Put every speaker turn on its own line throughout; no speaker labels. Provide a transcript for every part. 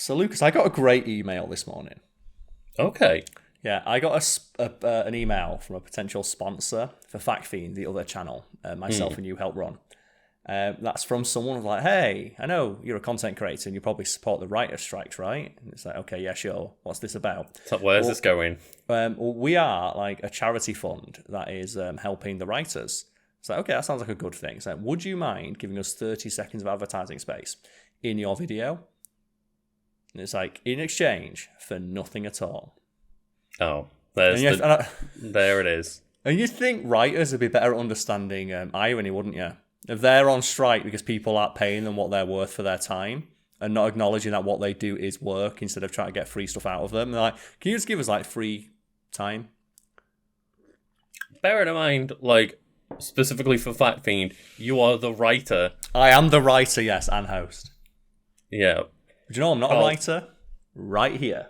So, Lucas, I got a great email this morning.
Okay.
Yeah, I got an email from a potential sponsor for FactFiend, the other channel myself and you help run. That's from someone who's like, hey, I know you're a content creator and you probably support the writer's strikes, right? And it's like, okay, yeah, sure. What's this about?
So where's this going?
We are like a charity fund that is helping the writers. It's like, okay, that sounds like a good thing. It's like, would you mind giving us 30 seconds of advertising space in your video? And it's like, in exchange for nothing at all.
Oh, there it is.
And you'd think writers would be better at understanding irony, wouldn't you? If they're on strike because people aren't paying them what they're worth for their time and not acknowledging that what they do is work instead of trying to get free stuff out of them. They're like, can you just give us like free time?
Bear in mind, like, specifically for FactFiend, you are the writer.
I am the writer, yes, and host.
Yeah.
Do you know I'm not a writer? Right here.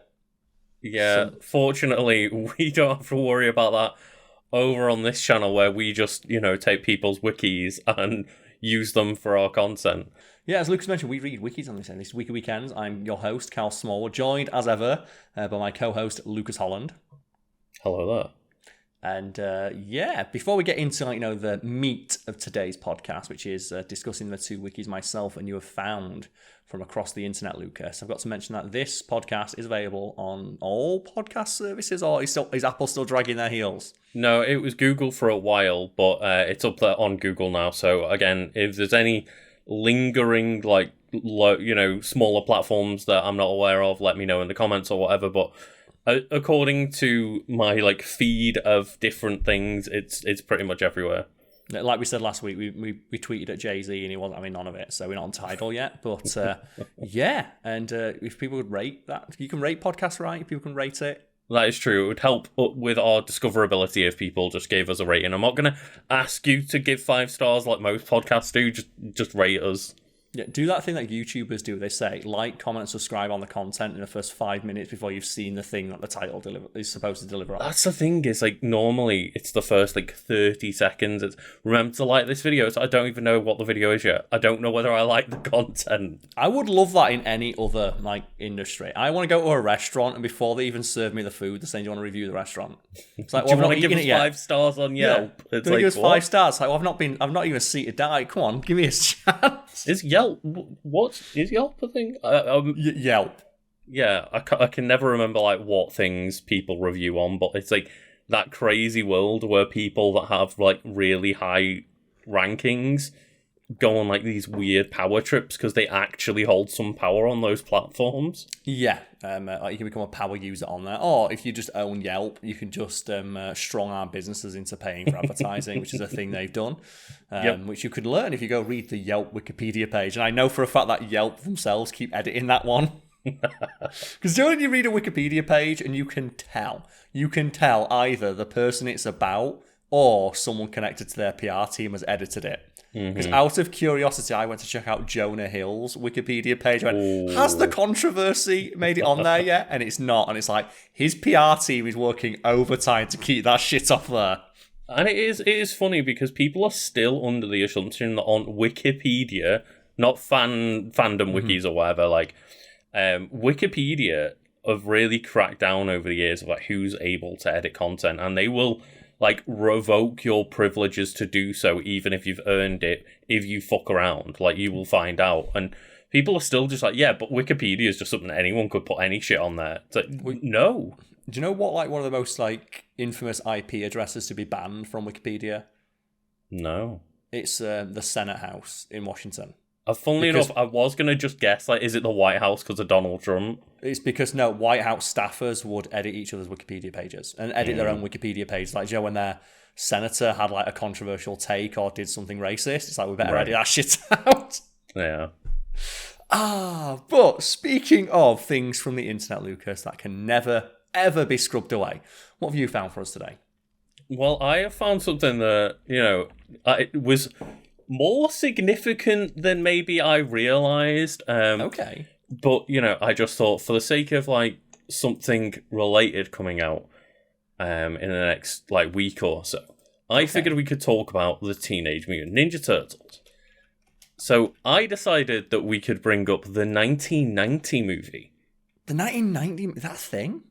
Yeah, fortunately, we don't have to worry about that over on this channel where we just, take people's wikis and use them for our content.
Yeah, as Lucas mentioned, we read wikis on this Wiki Weekends. I'm your host, Karl Smallwood, joined as ever by my co-host, Lucas Holland.
Hello there.
And before we get into the meat of today's podcast, which is discussing the two wikis myself and you have found from across the internet, Lucas, I've got to mention that this podcast is available on all podcast services, or is Apple still dragging their heels?
No, it was Google for a while, but it's up there on Google now. So again, if there's any lingering, smaller platforms that I'm not aware of, let me know in the comments or whatever. But according to my feed of different things, it's pretty much everywhere.
Like we said last week, we tweeted at Jay-Z and he wasn't having none of it, so we're not on Tidal yet. But if people would rate that, you can rate podcasts, right? If people can rate it.
That is true. It would help with our discoverability if people just gave us a rating. I'm not going to ask you to give 5 stars like most podcasts do. Just rate us.
Yeah, do that thing that YouTubers do. They say, like, comment, and subscribe on the content in the first 5 minutes before you've seen the thing that the title is supposed to deliver on.
That's the thing, is normally it's the first 30 seconds. It's remember to like this video. So I don't even know what the video is yet. I don't know whether I like the content.
I would love that in any other industry. I want to go to a restaurant and before they even serve me the food, they're saying, do you want to review the restaurant? It's like,
do you want to give us 5 stars on Yelp?
Yeah, it's give us 5 stars. Like, well, I'm not even seated down. Come on, give me a chance.
Is Yelp? What is Yelp a thing?
Yelp.
Yeah, I can never remember what things people review on, but it's that crazy world where people that have really high rankings go on these weird power trips because they actually hold some power on those platforms.
Yeah, you can become a power user on there, or if you just own Yelp, you can just strong arm businesses into paying for advertising, which is a thing they've done, which you could learn if you go read the Yelp Wikipedia page. And I know for a fact that Yelp themselves keep editing that one. Because when you read a Wikipedia page and you can tell either the person it's about or someone connected to their PR team has edited it. Because out of curiosity, I went to check out Jonah Hill's Wikipedia page. I went, has the controversy made it on there yet? And it's not. And it's like, his PR team is working overtime to keep that shit off there.
And it is funny because people are still under the assumption that on Wikipedia, not fandom wikis or whatever, Wikipedia have really cracked down over the years of who's able to edit content. And they will revoke your privileges to do so, even if you've earned it, if you fuck around. You will find out. And people are still just yeah, but Wikipedia is just something anyone could put any shit on there. It's no.
Do you know what, one of the most, infamous IP addresses to be banned from Wikipedia?
No.
It's the Senate House in Washington.
Funnily enough, I was going to just guess, is it the White House because of Donald Trump?
It's because, no, White House staffers would edit each other's Wikipedia pages and edit their own Wikipedia page. When their senator had, a controversial take or did something racist, it's we better edit that shit out.
Yeah.
But speaking of things from the internet, Lucas, that can never, ever be scrubbed away, what have you found for us today?
Well, I have found something that, it was more significant than maybe I realised.
Okay.
But, I just thought for the sake of, something related coming out in the next, week or so, I figured we could talk about the Teenage Mutant Ninja Turtles. So I decided that we could bring up the 1990 movie,
The 1990 that thing.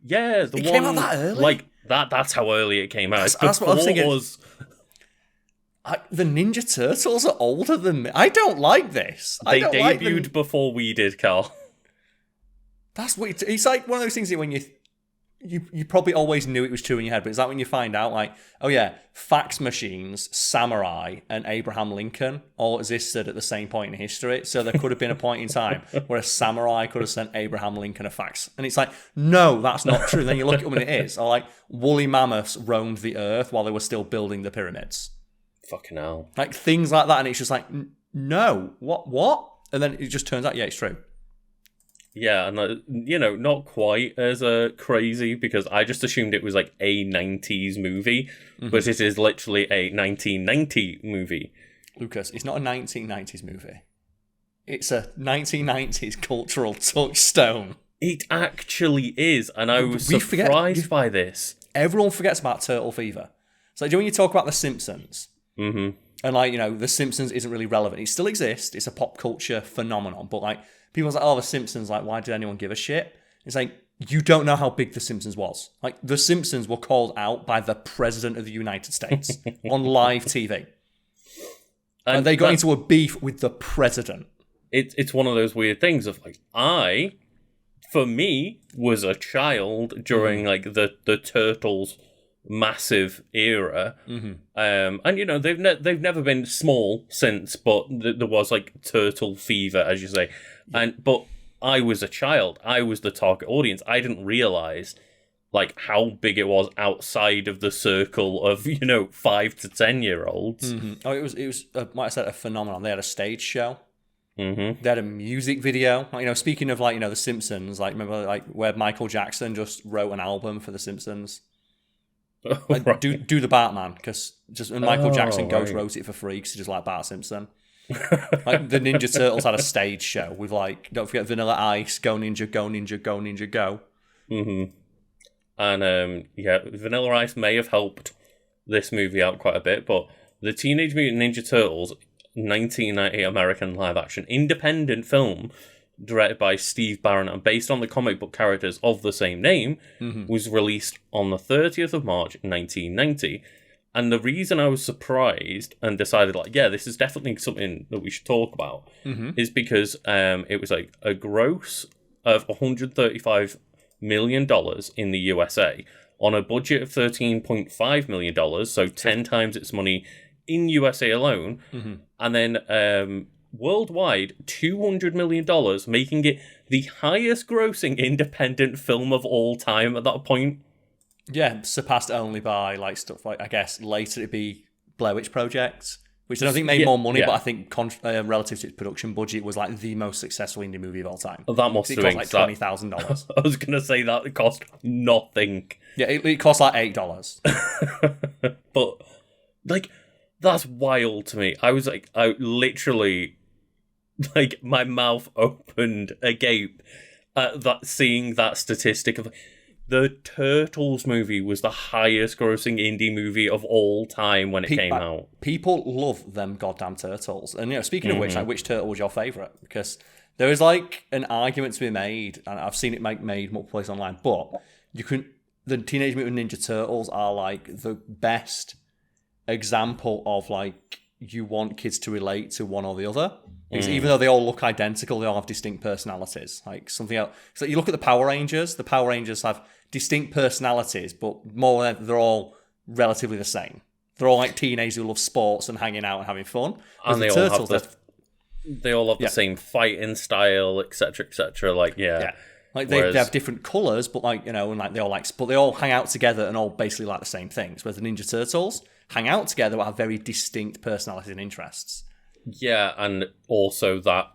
Yeah,
it came out that early.
Like that's how early it came out.
That's what I was thinking. The Ninja Turtles are older than me. I don't like this.
They debuted before we did, Karl.
That's what it's like. One of those things that when you probably always knew it was true in your head, but it's like when you find out, like, oh yeah, fax machines, samurai, and Abraham Lincoln all existed at the same point in history. So there could have been a point in time where a samurai could have sent Abraham Lincoln a fax. And it's like, no, that's not true. Then you look at when it is. Or like, woolly mammoths roamed the earth while they were still building the pyramids.
Fucking hell.
Like, things like that. And it's just like, no, what? And then it just turns out, yeah, it's true.
Yeah, and not quite as crazy, because I just assumed it was like a 90s movie, but it is literally a 1990 movie.
Lucas, it's not a 1990s movie. It's a 1990s cultural touchstone.
It actually is, and I was surprised by this.
Everyone forgets about Turtle Fever. So, when you talk about The Simpsons, and The Simpsons isn't really relevant. It still exists. It's a pop culture phenomenon, but like, people are like, oh, The Simpsons, like, why did anyone give a shit? It's like, you don't know how big The Simpsons was. Like, The Simpsons were called out by the President of the United States on live TV. And they got into a beef with the President.
It's one of those weird things of, like, for me, was a child during, like, the Turtles' massive era. And, they've never been small since, but there was, like, Turtle Fever, as you say. But I was a child. I was the target audience. I didn't realize like how big it was outside of the circle of 5 to 10-year-olds.
Oh, it was like I said, a phenomenon. They had a stage show. They had a music video. Speaking of like The Simpsons, like remember like where Michael Jackson just wrote an album for The Simpsons. Like, right. do the Batman, because just when Michael Jackson wrote it for free because he just like Bart Simpson. Like the Ninja Turtles had a stage show with like, don't forget Vanilla Ice, Go Ninja, Go Ninja, Go Ninja, Go.
And Vanilla Ice may have helped this movie out quite a bit, but the Teenage Mutant Ninja Turtles 1990 American live action independent film directed by Steve Barron and based on the comic book characters of the same name was released on the 30th of March 1990. And the reason I was surprised and decided, like, yeah, this is definitely something that we should talk about, is because it was like a gross of $135 million in the USA on a budget of $13.5 million, so 10 times its money in USA alone, and then worldwide $200 million, making it the highest grossing independent film of all time at that point.
Yeah, surpassed only by like stuff like, I guess later it'd be Blair Witch Project, which I don't think made more money, but I think relative to its production budget was like the most successful indie movie of all time.
That must have
cost like $20,000.
I was gonna say that it cost nothing.
Yeah, it cost like $8.
But like, that's wild to me. I was like, I literally, like, my mouth opened agape at that, seeing that statistic of. The Turtles movie was the highest grossing indie movie of all time when it came out. People
love them goddamn turtles. And, speaking of which, like, which turtle was your favourite? Because there is, like, an argument to be made, and I've seen it made multiple places online, but the Teenage Mutant Ninja Turtles are, like, the best example of, like, you want kids to relate to one or the other. Because even though they all look identical, they all have distinct personalities. Like, something else. So you look at the Power Rangers have distinct personalities, but more than they're all relatively the same. They're all like teenagers who love sports and hanging out and having fun.
And they all have the same fighting style, etc., etc. Like,
like they have different colors, but like, and like they all but they all hang out together and all basically like the same things. Whereas the Ninja Turtles hang out together but have very distinct personalities and interests.
Yeah, and also that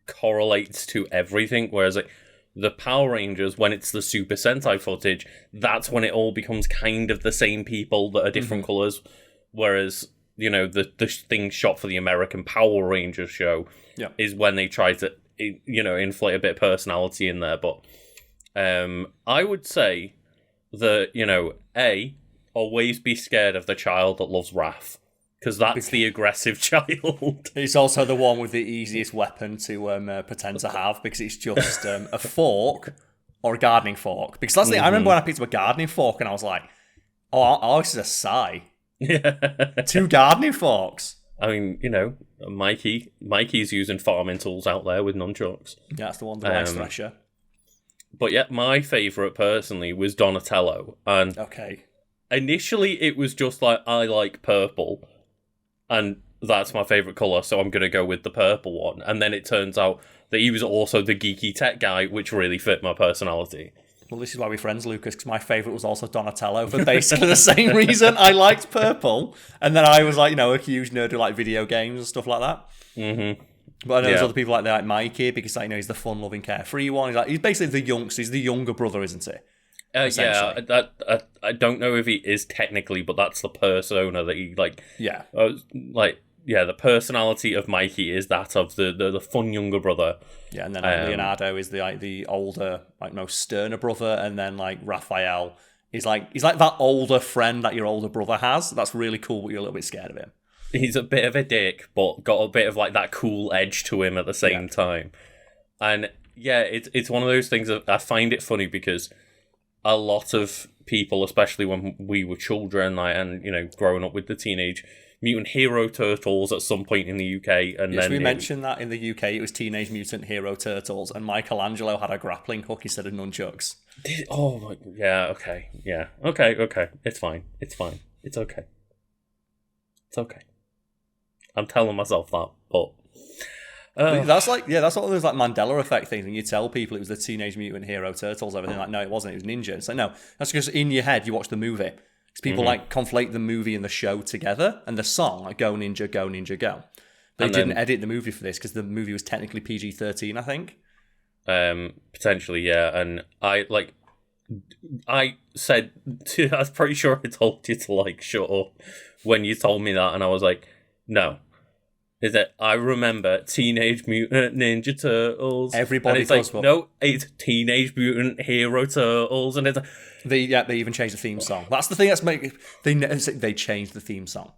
correlates to everything. Whereas like the Power Rangers, when it's the Super Sentai footage, that's when it all becomes kind of the same people that are different colours. Whereas, the thing shot for the American Power Rangers show is when they try to, inflate a bit of personality in there. But I would say that, always be scared of the child that loves Raph. because that's the aggressive child.
It's also the one with the easiest weapon to pretend to have, because it's just a fork or a gardening fork. Because that's the I remember when I picked up a gardening fork and I was like, oh, this is a sigh.
Yeah.
2 gardening forks.
I mean, Mikey's using farming tools out there with nunchucks.
Yeah, that's the one, the rice thresher.
But yeah, my favourite personally was Donatello. And
okay.
Initially it was just like, I like purple. And that's my favourite colour, so I'm going to go with the purple one. And then it turns out that he was also the geeky tech guy, which really fit my personality.
Well, this is why we're friends, Lucas, because my favourite was also Donatello for basically the same reason. I liked purple, and then I was like, a huge nerd who liked video games and stuff like that.
Mm-hmm.
But I know there's other people like that, like Mikey, because he's the fun-loving, carefree one. He's basically he's the younger brother, isn't he?
Yeah, I don't know if he is technically, but that's the persona that he like.
Yeah,
the personality of Mikey is that of the fun younger brother.
Yeah, and then Leonardo is the older, most sterner brother, and then Raphael is he's like that older friend that your older brother has. That's really cool, but you're a little bit scared of him.
He's a bit of a dick, but got a bit of that cool edge to him at the same time. And yeah, it's one of those things that I find it funny because a lot of people, especially when we were children, and growing up with the Teenage Mutant Hero Turtles at some point in the UK, and then
we mentioned that in the UK it was Teenage Mutant Hero Turtles, and Michelangelo had a grappling hook instead of nunchucks.
Okay, it's fine, it's okay. I'm telling myself that, but
that's that's all those Mandela effect things, and you tell people it was the Teenage Mutant Hero Turtles, everything no, it wasn't, it was Ninja. It's no, that's because in your head you watch the movie. Because people conflate the movie and the show together, and the song, Go Ninja, Go Ninja, Go. They didn't edit the movie for this because the movie was technically PG-13, I think.
Potentially, yeah. And I said, I was pretty sure I told you to shut up when you told me that, and I was like, no. Is that I remember Teenage Mutant Ninja Turtles.
Everybody does.
No, it's Teenage Mutant Hero Turtles, and it's
they even changed the theme song. That's the thing that's they changed the theme song.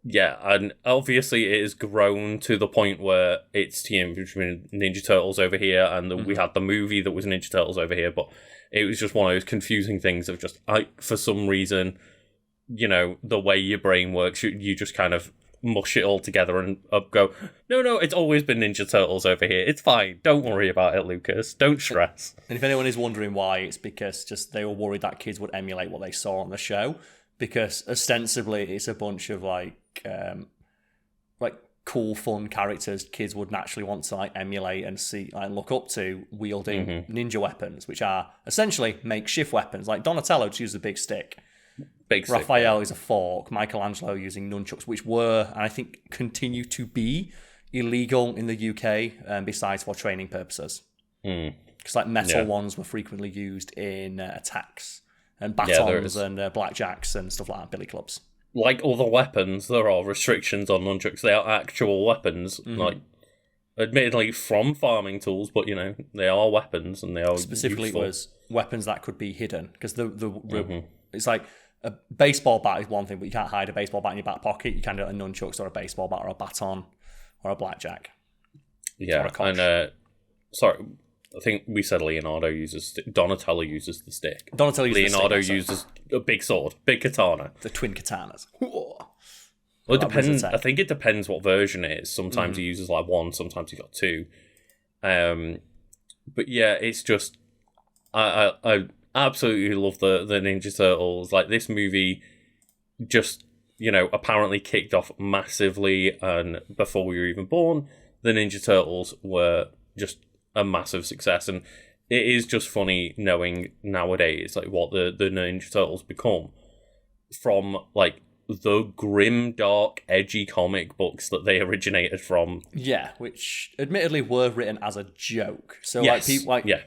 Yeah, and obviously it has grown to the point where it's Teenage Mutant Ninja Turtles over here, and we had the movie that was Ninja Turtles over here, but it was just one of those confusing things of just for some reason, the way your brain works, you just kind of mush it all together and go, no, it's always been Ninja Turtles over here. It's fine. Don't worry about it, Lucas. Don't stress.
And if anyone is wondering why, it's because they were worried that kids would emulate what they saw on the show, because ostensibly it's a bunch of cool, fun characters kids would naturally want to emulate and see and look up to wielding ninja weapons, which are essentially makeshift weapons. Like Donatello just uses a big stick. Raphael is a fork. Michelangelo using nunchucks, which were, and I think continue to be, illegal in the UK, besides for training purposes. Because metal ones were frequently used in attacks, and batons and blackjacks and stuff like that, billy clubs.
Like other weapons, there are restrictions on nunchucks. They are actual weapons, admittedly from farming tools, but they are weapons and they are
specifically
useful.
It was weapons that could be hidden, because it's like a baseball bat is one thing, but you can't hide a baseball bat in your back pocket. You can do it a nunchucks or a baseball bat or a baton or a blackjack.
Yeah, and sorry, I think we said Donatello uses the stick. Leonardo uses a big sword, big katana.
The twin katanas.
Well, it depends. I think it depends what version it is. Sometimes he uses one, sometimes he got two. But yeah, it's just I absolutely love the Ninja Turtles. This movie just, apparently kicked off massively, and before we were even born, the Ninja Turtles were just a massive success. And it is just funny knowing nowadays, what the Ninja Turtles become from, the grim, dark, edgy comic books that they originated from.
Yeah, which admittedly were written as a joke. So,
yes.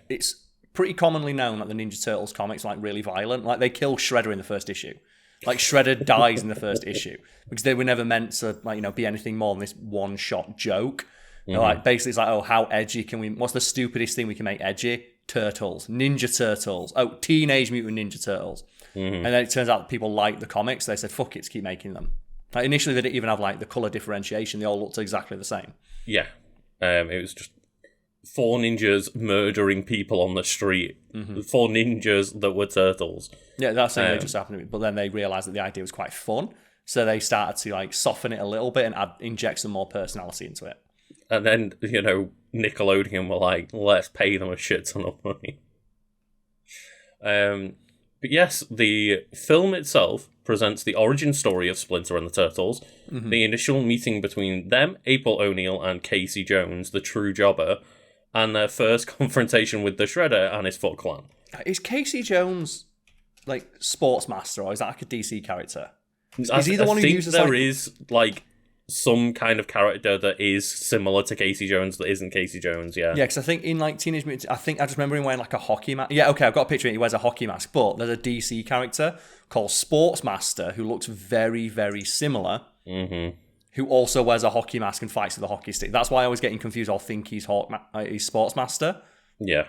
It's pretty commonly known that the Ninja Turtles comics are really violent. They kill Shredder in the first issue. Shredder dies in the first issue because they were never meant to be anything more than this one shot joke. Basically it's how edgy can we? What's the stupidest thing we can make edgy? Turtles, Ninja Turtles. Oh, Teenage Mutant Ninja Turtles. And then it turns out that people like the comics. They said, "Fuck it, let's keep making them." Like, initially, they didn't even have like the color differentiation. They all looked exactly the same.
Yeah. It was just 4 ninjas murdering people on the street. 4 ninjas that were turtles.
Yeah, that's something that just happened to me. But then they realised that the idea was quite fun. So they started to like soften it a little bit and inject some more personality into it.
And then, Nickelodeon were like, let's pay them a shit ton of money. But yes, the film itself presents the origin story of Splinter and the Turtles, the initial meeting between them, April O'Neil, and Casey Jones, the true jobber, and their first confrontation with the Shredder and his Foot Clan.
Is Casey Jones like Sportsmaster, or is that like a DC character?
Is he the one who uses there is like some kind of character that is similar to Casey Jones that isn't Casey Jones, yeah.
Yeah, because I think in like Teenage Mutant, I just remember him wearing like a hockey mask. Yeah, okay, I've got a picture of him. He wears a hockey mask, but there's a DC character called Sportsmaster who looks very, very similar, who also wears a hockey mask and fights with a hockey stick. That's why I always get confused. I'll think he's Sportsmaster.
Yeah.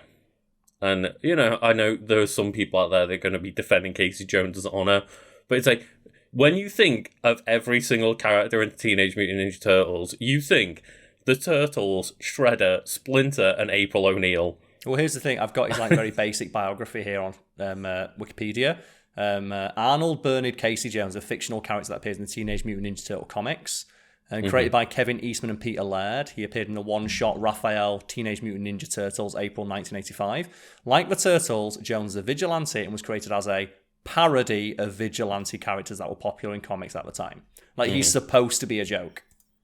And, I know there's some people out there that are going to be defending Casey Jones' honor, but it's like, when you think of every single character in Teenage Mutant Ninja Turtles, you think the Turtles, Shredder, Splinter, and April O'Neil.
Well, here's the thing. I've got his like very basic biography here on Wikipedia. Arnold Bernard Casey Jones, a fictional character that appears in the Teenage Mutant Ninja Turtle comics, and created by Kevin Eastman and Peter Laird. He appeared in the one-shot Raphael Teenage Mutant Ninja Turtles, April 1985. Like the Turtles, Jones is a vigilante and was created as a parody of vigilante characters that were popular in comics at the time. Like, he's supposed to be a joke.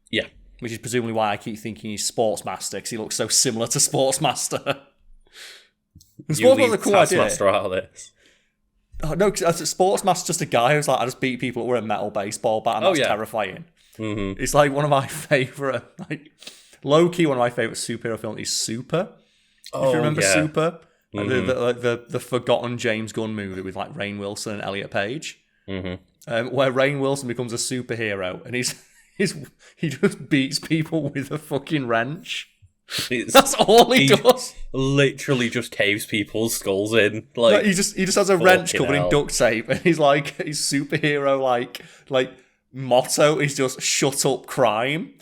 Yeah.
Which is presumably why I keep thinking he's Sportsmaster, because he looks so similar to Sportsmaster.
Sportsmaster's a cool idea. Taskmaster out of this.
Oh, no, because Sportsmaster's just a guy who's like, I just beat people with a metal baseball bat, and that's terrifying. It's like one of my favourite, like, low-key one of my favourite superhero films is Super. If you remember Super. Like the forgotten James Gunn movie with like Rainn Wilson and Elliot Page, where Rainn Wilson becomes a superhero and he just beats people with a fucking wrench. That's all he does.
Literally just caves people's skulls in. Like
he just has a wrench covered in duct tape, and he's like his superhero like motto is just shut up crime.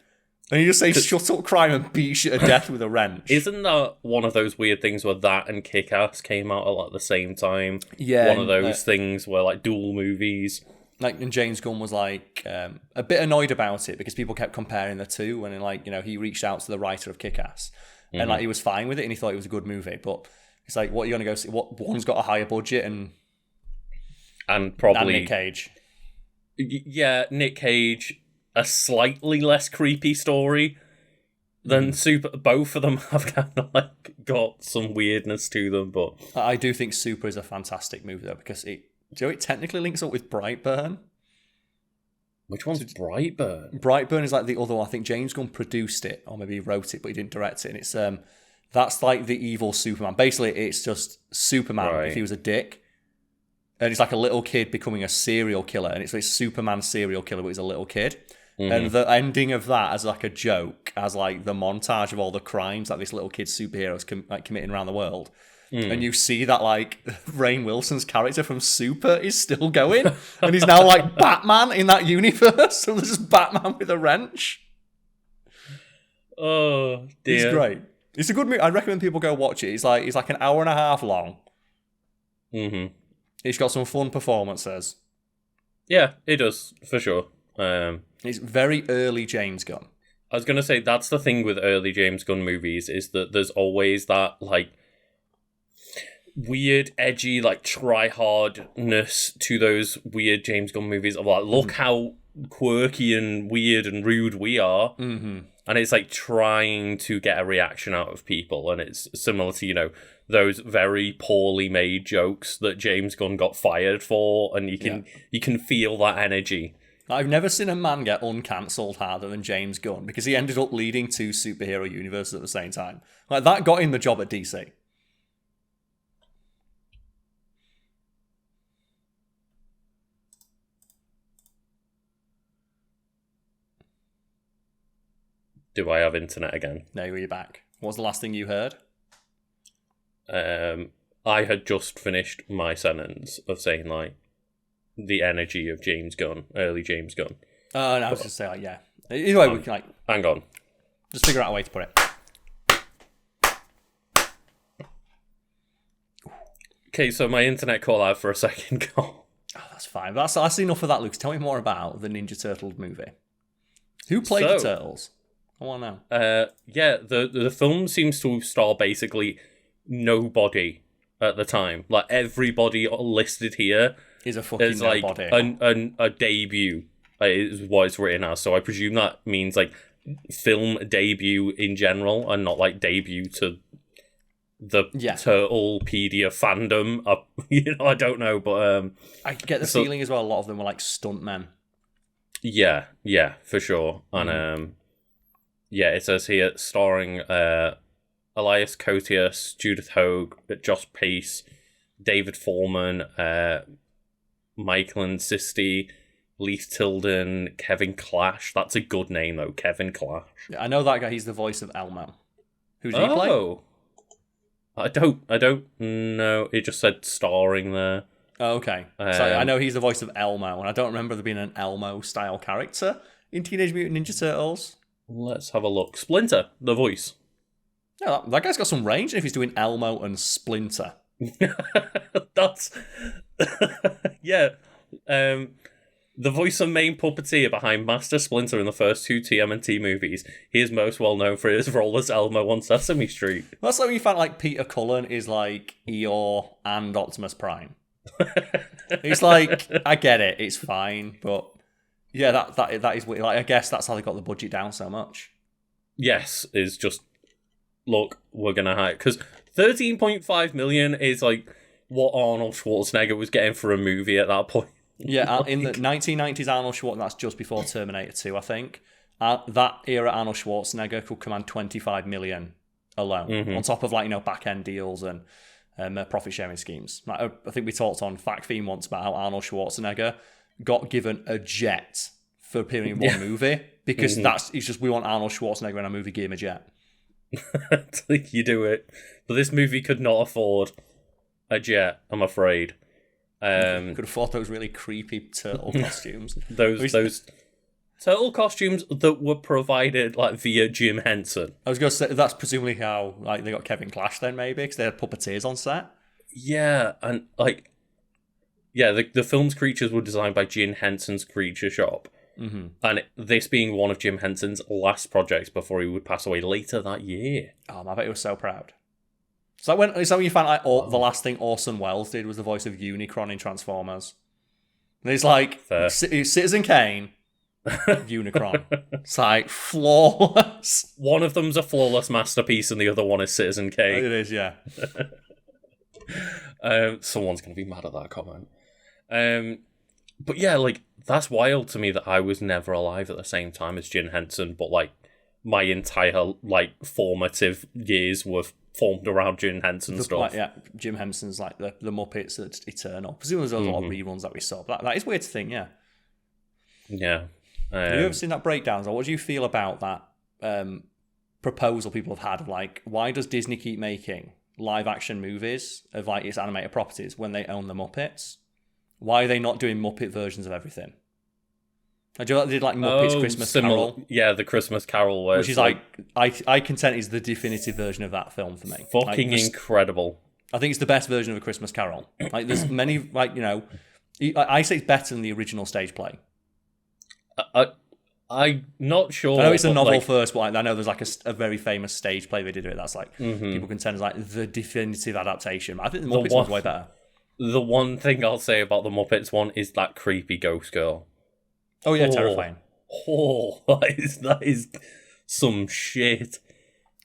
And you just say, shut up crime, and beat you to death with a wrench.
Isn't that one of those weird things where that and Kick-Ass came out at like the same time?
Yeah.
One of those things where like dual movies.
Like, and James Gunn was like a bit annoyed about it because people kept comparing the two, and like, he reached out to the writer of Kick-Ass. And like, he was fine with it and he thought it was a good movie. But it's like, what are you going to go see? What one's got a higher budget and
probably
Nick Cage.
Yeah, Nick Cage. A slightly less creepy story than Super. Both of them have kind of like got some weirdness to them, but
I do think Super is a fantastic movie though, because it technically links up with Brightburn.
Which one's Brightburn?
Brightburn is like the other one. I think James Gunn produced it, or maybe he wrote it, but he didn't direct it. And it's that's like the evil Superman. Basically, it's just Superman if he was a dick. And it's like a little kid becoming a serial killer, and it's like Superman serial killer, but he's a little kid. And the ending of that as like a joke, as like the montage of all the crimes that this little kid superheroes committing around the world. And you see that like Rainn Wilson's character from Super is still going, and he's now like Batman in that universe. So there's just Batman with a wrench.
Oh dear,
it's great. It's a good movie. I recommend people go watch it. It's like an hour and a half long. It's got some fun performances.
Yeah, it does for sure.
It's very early James Gunn.
I was going to say, that's the thing with early James Gunn movies, is that there's always that, like, weird, edgy, like, try-hardness to those weird James Gunn movies of, like, look how quirky and weird and rude we are. And it's, like, trying to get a reaction out of people, and it's similar to, those very poorly made jokes that James Gunn got fired for, and you can feel that energy.
I've never seen a man get uncancelled harder than James Gunn, because he ended up leading 2 superhero universes at the same time. Like, that got him the job at DC.
Do I have internet again?
No, you're back. What was the last thing you heard?
I had just finished my sentence of saying, like, the energy of James Gunn, early James Gunn.
No, I was just saying, like, yeah. Either way, we can, like,
hang on.
Just figure out a way to put it.
Okay, so my internet cut out for a second.
Oh, that's fine. That's enough of that, Luke. Tell me more about the Ninja Turtles movie. Who played the Turtles? I want to know.
Yeah, the film seems to star basically nobody at the time. Like, everybody listed here
is a fucking
like
nobody.
A debut is what it's written as. So I presume that means like film debut in general, and not like debut to the Turtlepedia fandom. I don't know, but
I get the feeling as well. A lot of them were like stuntmen.
Yeah, for sure. And it says here starring Elias Koteas, Judith Hogue, Josh Pace, David Foreman, Michael and Sisti, Leith Tilden, Kevin Clash. That's a good name though, Kevin Clash.
Yeah, I know that guy. He's the voice of Elmo. Who's he play?
I don't know. It just said starring there.
Oh, okay. So I know he's the voice of Elmo, and I don't remember there being an Elmo-style character in Teenage Mutant Ninja Turtles.
Let's have a look. Splinter, the voice.
Yeah, that guy's got some range if he's doing Elmo and Splinter.
That's... yeah. The voice and main puppeteer behind Master Splinter in the first two TMNT movies. He is most well known for his role as Elmo on Sesame Street.
That's like you found like Peter Cullen is like Eeyore and Optimus Prime. It's like, I get it, it's fine, but yeah, that is weird. Like, I guess that's how they got the budget down so much.
Yes, is just, look, we're gonna hire, because 13.5 million is like what Arnold Schwarzenegger was getting for a movie at that point.
Yeah, in the 1990s Arnold Schwarzenegger, that's just before Terminator 2, I think. That era Arnold Schwarzenegger could command 25 million alone, on top of like, back end deals and profit sharing schemes. Like, I think we talked on Fact Theme once about how Arnold Schwarzenegger got given a jet for appearing in one movie because it's just, we want Arnold Schwarzenegger in a movie, give him a jet.
You do it, but this movie could not afford a jet, I'm afraid.
Could afford those really creepy turtle costumes.
those turtle costumes that were provided like via Jim Henson.
I was going to say that's presumably how like they got Kevin Clash then, maybe because they had puppeteers on set.
Yeah, and like, yeah, the film's creatures were designed by Jim Henson's Creature Shop, and this being one of Jim Henson's last projects before he would pass away later that year.
Oh, I bet he was so proud. So when you found like the last thing Orson Welles did was the voice of Unicron in Transformers. And he's like Citizen Kane, Unicron. It's like flawless.
One of them's a flawless masterpiece, and the other one is Citizen Kane.
It is, yeah.
Someone's gonna be mad at that comment. But yeah, like that's wild to me that I was never alive at the same time as Jim Henson, but like my entire like formative years were formed around Jim Henson stuff.
Like, yeah, Jim Henson's like the Muppets that's eternal. Presumably there's a lot of reruns that we saw. But that is weird to think, yeah.
Yeah.
Have you ever seen that breakdown? Or what do you feel about that proposal people have had of like, why does Disney keep making live action movies of like its animated properties when they own the Muppets? Why are they not doing Muppet versions of everything? I did like Muppets Christmas Carol.
Yeah, the Christmas Carol,
which is like I contend is the definitive version of that film for me.
Fucking like, incredible.
I think it's the best version of A Christmas Carol. Like there's many like I say it's better than the original stage play.
I'm not sure.
I know it's a novel first, but I know there's like a very famous stage play they did it. That's like people contend is like the definitive adaptation. But I think the Muppets one's way better.
The one thing I'll say about the Muppets one is that creepy ghost girl.
Oh yeah, terrifying.
That is some shit.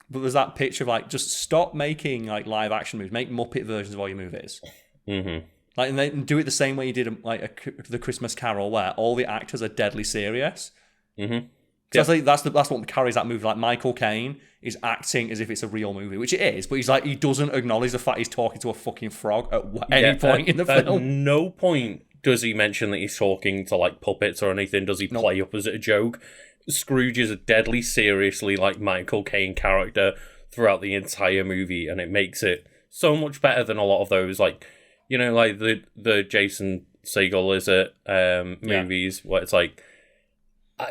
But there's that picture of like, just stop making like live action movies. Make Muppet versions of all your movies. Like, and they do it the same way you did like the Christmas Carol, where all the actors are deadly serious. Because that's what carries that movie. Like Michael Caine is acting as if it's a real movie, which it is, but he's like, he doesn't acknowledge the fact he's talking to a fucking frog at any point in the film.
At no point does he mention that he's talking to like puppets or anything. Does he play up as a joke? Scrooge is a deadly seriously like Michael Caine character throughout the entire movie, and it makes it so much better than a lot of those like, like the Jason Segel movies where it's like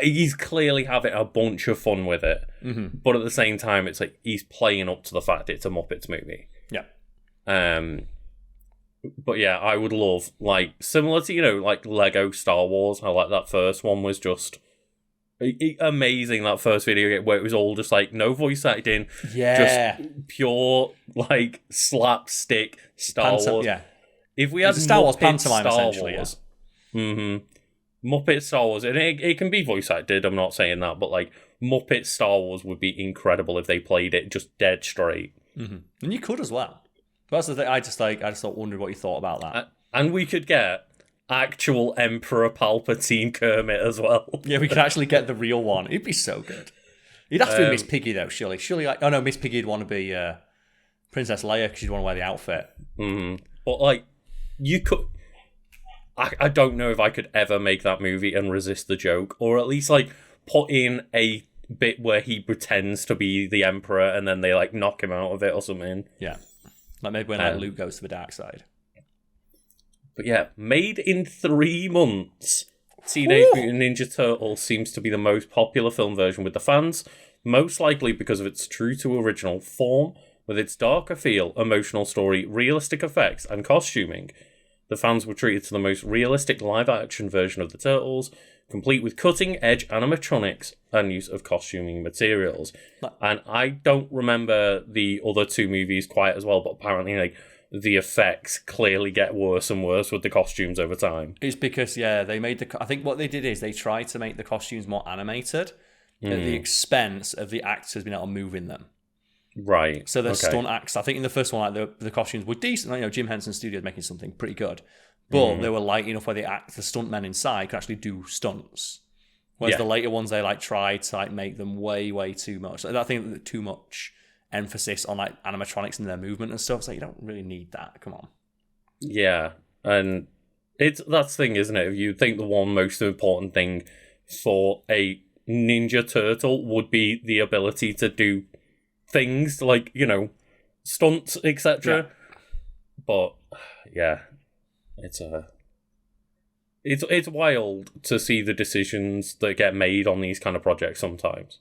he's clearly having a bunch of fun with it, but at the same time, it's like he's playing up to the fact it's a Muppets movie.
Yeah.
But yeah, I would love, like, similar to, like Lego Star Wars, how like that first one was just amazing, that first video game where it was all just like no voice acting, just pure like slapstick Star Wars.
Yeah.
If we had
Star Wars
Muppet
pantomime,
Star
essentially,
Wars, Muppet Star Wars, and it can be voice acted, I'm not saying that, but like Muppet Star Wars would be incredible if they played it just dead straight.
And you could as well. That's the thing. I just wondered what you thought about that.
And we could get actual Emperor Palpatine Kermit as well.
Yeah, we could actually get the real one. It'd be so good. You'd have to be Miss Piggy though, surely. Surely, like, oh no, Miss Piggy'd want to be Princess Leia because she'd want to wear the outfit.
But like, you could. I don't know if I could ever make that movie and resist the joke, or at least like put in a bit where he pretends to be the Emperor and then they like knock him out of it or something.
Yeah. Like maybe when Luke goes to the dark side.
But yeah, made in 3 months, Teenage Mutant Ninja Turtles seems to be the most popular film version with the fans, most likely because of its true to original form, with its darker feel, emotional story, realistic effects, and costuming. The fans were treated to the most realistic live-action version of the Turtles, complete with cutting-edge animatronics and use of costuming materials. And I don't remember the other 2 movies quite as well, but apparently like the effects clearly get worse and worse with the costumes over time.
It's because, they made I think what they did is they tried to make the costumes more animated at the expense of the actors being able to move in them.
Right.
So the stunt acts, I think in the first one, like the costumes were decent. Like, Jim Henson's studio was making something pretty good, but they were light enough where the stuntmen inside could actually do stunts. Whereas the later ones, they like tried to like make them way, way too much. So I think too much emphasis on like animatronics and their movement and stuff. So you don't really need that. Come on.
Yeah, and that's the thing, isn't it? If you think the one most important thing for a Ninja Turtle would be the ability to do things like, stunts, etc. But yeah, it's wild to see the decisions that get made on these kind of projects sometimes.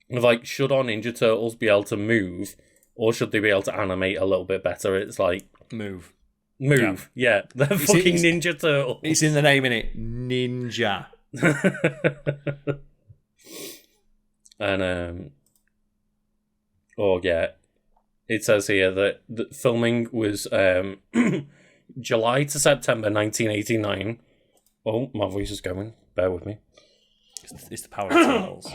Like, should our Ninja Turtles be able to move, or should they be able to animate a little bit better? It's like
move.
Yeah, they're fucking Ninja Turtles.
It's in the name, innit? Ninja.
And it says here that the filming was July to September 1989. Oh, my voice is going. Bear with me.
It's the power of Turtles.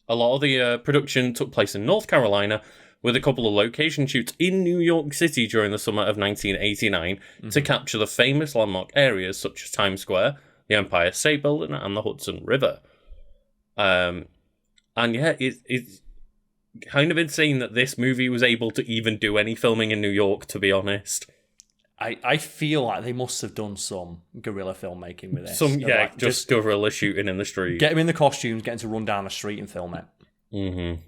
A lot of the production took place in North Carolina, with a couple of location shoots in New York City during the summer of 1989 to capture the famous landmark areas such as Times Square, the Empire State Building, and the Hudson River. And yeah, it's kind of insane that this movie was able to even do any filming in New York, to be honest.
I feel like they must have done some guerrilla filmmaking with this.
Just guerrilla shooting in the street.
Get them in the costumes, get them to run down the street and film it.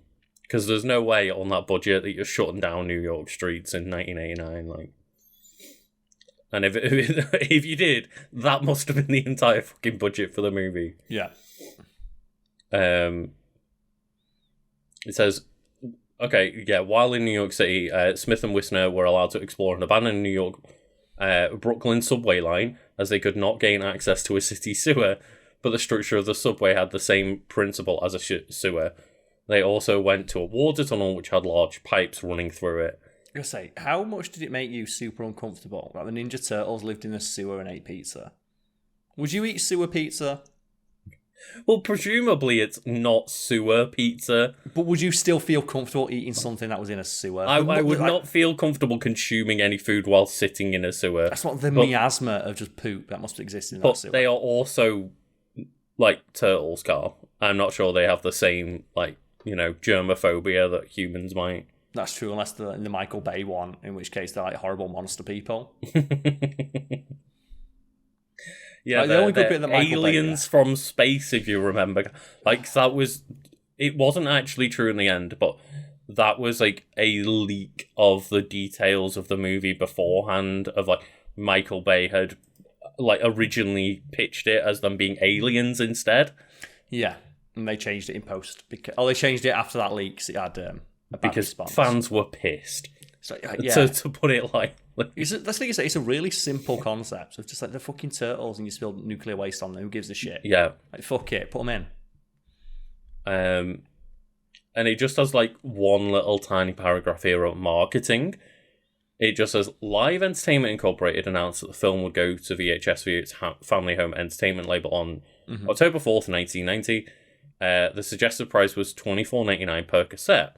Because there's no way on that budget that you're shutting down New York streets in 1989. Like, and if you did, that must have been the entire fucking budget for the movie.
Yeah.
It says, while in New York City, Smith and Wisner were allowed to explore an abandoned New York Brooklyn subway line, as they could not gain access to a city sewer, but the structure of the subway had the same principle as a sewer. They also went to a water tunnel which had large pipes running through it.
I was gonna say, how much did it make you super uncomfortable that the Ninja Turtles lived in a sewer and ate pizza? Would you eat sewer pizza?
Well, presumably it's not sewer pizza.
But would you still feel comfortable eating something that was in a sewer?
I would not feel comfortable consuming any food while sitting in a sewer.
That's not the miasma of just poop that must exist in that sewer.
But they are also, like, turtles, Karl. I'm not sure they have the same, like, germophobia that humans might.
That's true, unless they're in the Michael Bay one, in which case they're like horrible monster people.
Yeah, the only good bit that aliens from space, if you remember. Like, it wasn't actually true in the end, but that was like a leak of the details of the movie beforehand, of like Michael Bay had originally pitched it as them being aliens instead.
Yeah, and they changed it in post. They changed it after that leak because it had a bad
Because
response.
fans were pissed.
So, yeah.
To put it like...
The thing is, it's a really simple concept of just like the fucking turtles and you spill nuclear waste on them. Who gives a shit?
Yeah.
Like, fuck it, put them in.
And it just has like one little tiny paragraph here of marketing. It just says, Live Entertainment Incorporated announced that the film would go to VHS via its family home entertainment label on October 4th, 1990. The suggested price was $24.99 per cassette.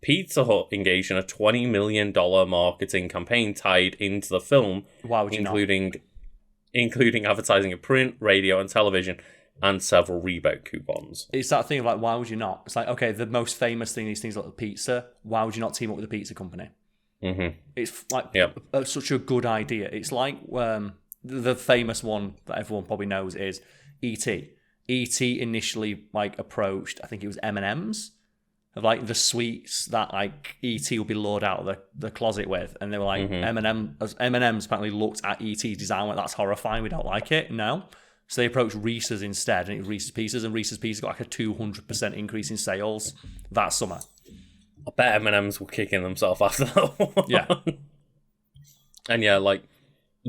Pizza Hut engaged in a $20 million marketing campaign tied into the film,
Why would you
including advertising in print, radio, and television, and several rebate coupons.
It's that thing of like, why would you not? It's like, okay, the most famous thing, these things like the pizza, why would you not team up with a pizza company?
Mm-hmm.
It's like such a good idea. It's like the famous one that everyone probably knows is E.T. E.T. initially like approached, I think it was M&M's, of like the sweets that like E.T. would be lured out of the closet with, and they were like M&M's apparently looked at E.T.'s design, went, that's horrifying, we don't like it. No. So they approached Reese's instead, and it was Reese's Pieces, and Reese's Pieces got like a 200% increase in sales that summer.
I bet M&M's were kicking themselves after that one.
Yeah.
And yeah, like,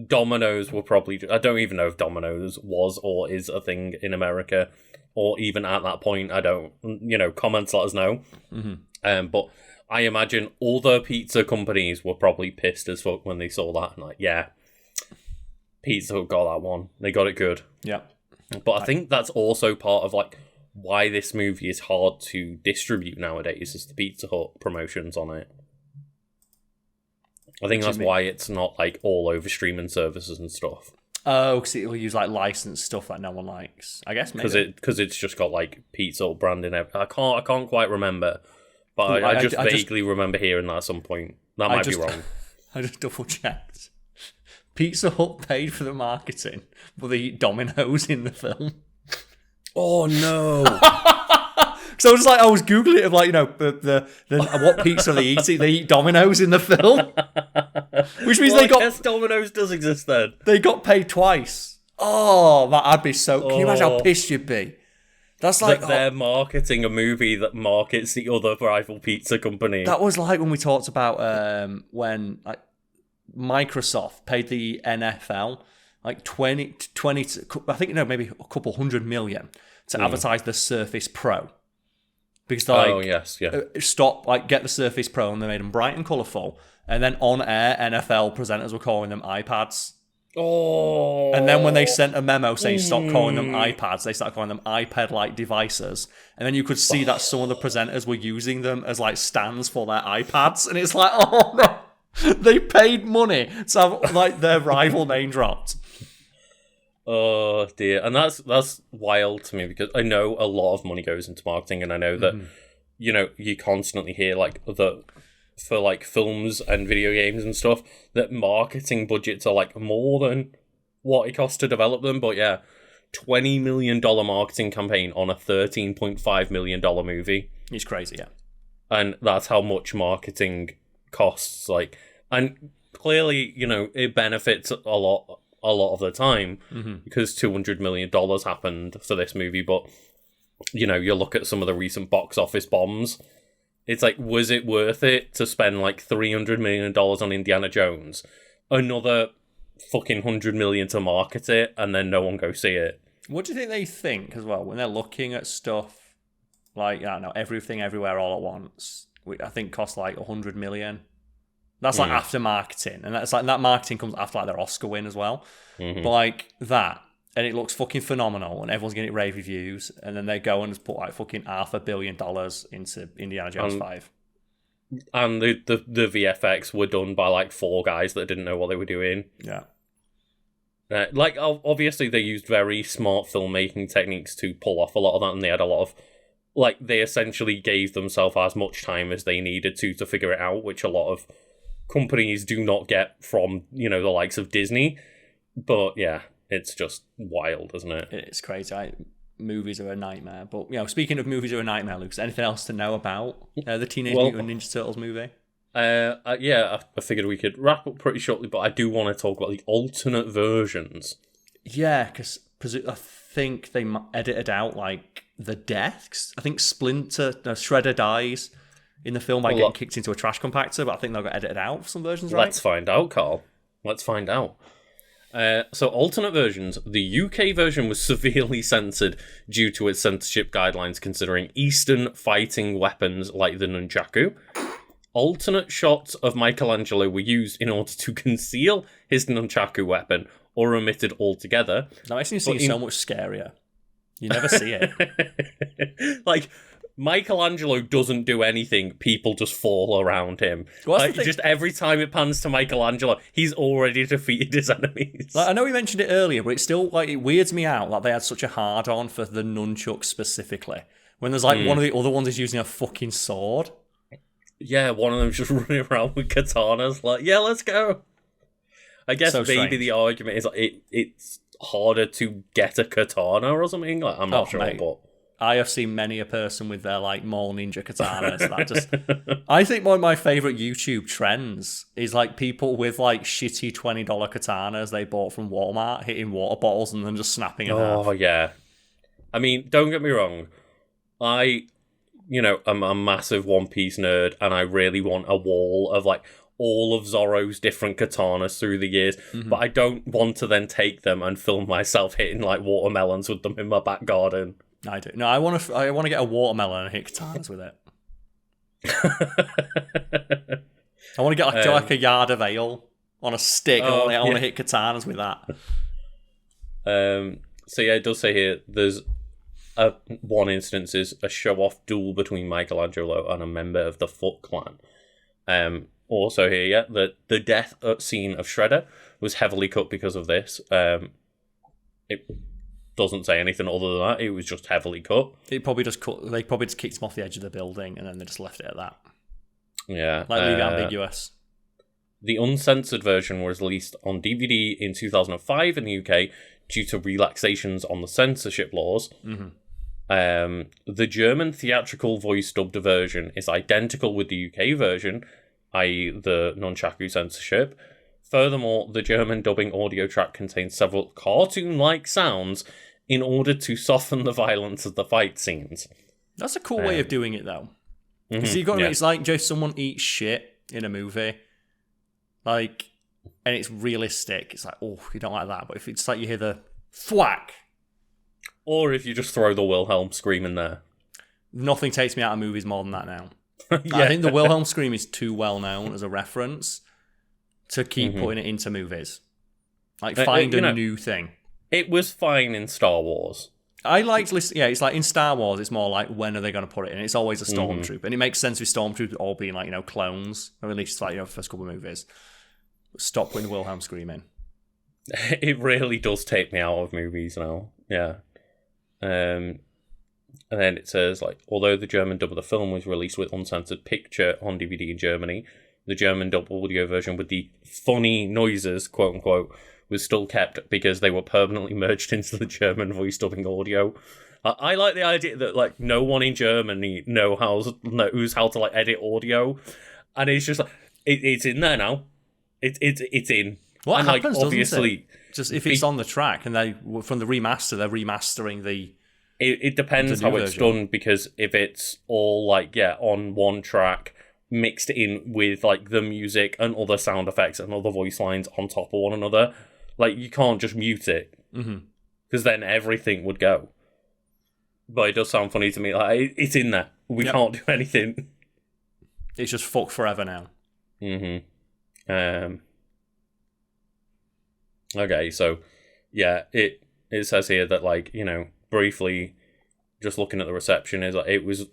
Domino's were probably... I don't even know if Domino's was or is a thing in America, or even at that point, I don't... comments, let us know.
Mm-hmm.
But I imagine other pizza companies were probably pissed as fuck when they saw that, and like, yeah, Pizza Hut got that one. They got it good.
Yeah.
But I think that's also part of, like, why this movie is hard to distribute nowadays, is the Pizza Hut promotions on it. I think that's why it's not, like, all over streaming services and stuff.
Oh, because it will use, like, licensed stuff that no one likes. I guess maybe.
Because it's just got, like, Pizza Hut branding. I can't quite remember. But I just vaguely remember hearing that at some point. That might be wrong.
I just double-checked. Pizza Hut paid for the marketing, but they eat Domino's in the film.
Oh, no.
So I was Googling it of like, the what pizza they eat. They eat Domino's in the film. Which means
I guess Domino's does exist then.
They got paid twice. Oh, I'd be so... Can you imagine how pissed you'd be? That's like...
they're marketing a movie that markets the other rival pizza company.
That was like when we talked about when like Microsoft paid the NFL like 20 I think maybe a couple $100 million to advertise the Surface Pro. Because they're like, get the Surface Pro, and they made them bright and colourful. And then on air, NFL presenters were calling them iPads.
Oh.
And then when they sent a memo saying stop calling them iPads, they started calling them iPad-like devices. And then you could see that some of the presenters were using them as like stands for their iPads. And it's like, oh no, they paid money to have like their rival name dropped.
Oh dear, and that's wild to me, because I know a lot of money goes into marketing, and I know that you constantly hear like for like films and video games and stuff that marketing budgets are like more than what it costs to develop them. But yeah, $20 million marketing campaign on a $13.5 million movie.
It's crazy, yeah.
And that's how much marketing costs. Like, and clearly, it benefits a lot of the time because $200 million happened for this movie. But you look at some of the recent box office bombs. It's like, was it worth it to spend like $300 million on Indiana Jones, another fucking $100 million to market it, and then no one go see it?
What do you think they think as well when they're looking at stuff like, I don't know, Everything Everywhere All at Once? Which I think costs like $100 million. That's like after marketing, and that's like that marketing comes after like their Oscar win as well. But like that, and it looks fucking phenomenal, and everyone's getting rave reviews, and then they go and just put like fucking $500 million into Indiana Jones 5.
And the VFX were done by like 4 guys that didn't know what they were doing.
Yeah.
Like, obviously they used very smart filmmaking techniques to pull off a lot of that, and they had a lot of, like, they essentially gave themselves as much time as they needed to figure it out, which a lot of companies do not get from, the likes of Disney. But yeah, it's just wild, isn't it?
It's crazy. Movies are a nightmare. But, speaking of movies are a nightmare, Luke, is there anything else to know about the Teenage Mutant Ninja Turtles movie?
I figured we could wrap up pretty shortly, but I do want to talk about the alternate versions
Yeah, because I think they edited out like the deaths. I think Shredder dies in the film by getting kicked into a trash compactor, but I think they got edited out for some versions, right?
Let's find out, Carl. Let's find out. So alternate versions. The UK version was severely censored due to its censorship guidelines considering Eastern fighting weapons like the nunchaku. Alternate shots of Michelangelo were used in order to conceal his nunchaku weapon or omitted altogether.
That makes me seem so much scarier. You never see it.
Like, Michelangelo doesn't do anything, people just fall around him.
Well,
just every time it pans to Michelangelo, he's already defeated his enemies.
Like, I know we mentioned it earlier, but it's still, like, it weirds me out that they had such a hard-on for the nunchuck specifically. When there's, like, one of the other ones is using a fucking sword.
Yeah, one of them's just running around with katanas, like, yeah, let's go. I guess maybe the argument is like, it's harder to get a katana or something. Like, I'm not sure, mate. But
I have seen many a person with their like mall ninja katanas. That just, I think one of my favorite YouTube trends is like people with like shitty $20 katanas they bought from Walmart hitting water bottles and then just snapping in half.
Oh yeah, I mean, don't get me wrong, I'm a massive One Piece nerd, and I really want a wall of like all of Zoro's different katanas through the years, but I don't want to then take them and film myself hitting like watermelons with them in my back garden.
I do. No, I want to get a watermelon and hit katanas with it. I want to get like a yard of ale on a stick. I want to hit katanas with that.
So yeah, it does say here there's one instance is a show-off duel between Michelangelo and a member of the Foot Clan. Also here, yeah, the death scene of Shredder was heavily cut because of this. It doesn't say anything other than that. It was just heavily cut. They probably just
kicked him off the edge of the building and then they just left it at that.
Yeah.
Like, leave it ambiguous.
The uncensored version was released on DVD in 2005 in the UK due to relaxations on the censorship laws. The German theatrical voice dubbed version is identical with the UK version, i.e. the nunchaku censorship. Furthermore, the German dubbing audio track contains several cartoon-like sounds in order to soften the violence of the fight scenes.
That's a cool way of doing it, though. Because it's like just someone eats shit in a movie, like, and it's realistic. It's like, oh, you don't like that. But if it's like you hear the thwack,
or if you just throw the Wilhelm scream in there,
nothing takes me out of movies more than that now. I think the Wilhelm scream is too well known as a reference to keep putting it into movies. Like, find a new thing.
It was fine in Star Wars.
I liked listening. Yeah, it's like in Star Wars, it's more like, when are they going to put it in? It's always a stormtrooper. And it makes sense with stormtroopers all being like, clones, or at least like, first couple of movies. But stop putting the Wilhelm scream in.
It really does take me out of movies now. Yeah. And then it says, like, although the German dub of the film was released with uncensored picture on DVD in Germany, the German dub audio version with the funny noises, quote unquote, was still kept because they were permanently merged into the German voice dubbing audio. I like the idea that like no one in Germany knows how to like edit audio, and it's just like it's in there now. It's in.
What
and,
happens?
Like, obviously,
just if it's on the track and they from the remaster, they're remastering the.
It depends how it's done, because if it's all like on one track, mixed in with like the music and other sound effects and other voice lines on top of one another, like you can't just mute it, because then everything would go. But it does sound funny to me. Like, it's in there. We can't do anything.
It's just fucked forever now.
Okay, so yeah, it says here that, like, briefly, just looking at the reception, is like, it was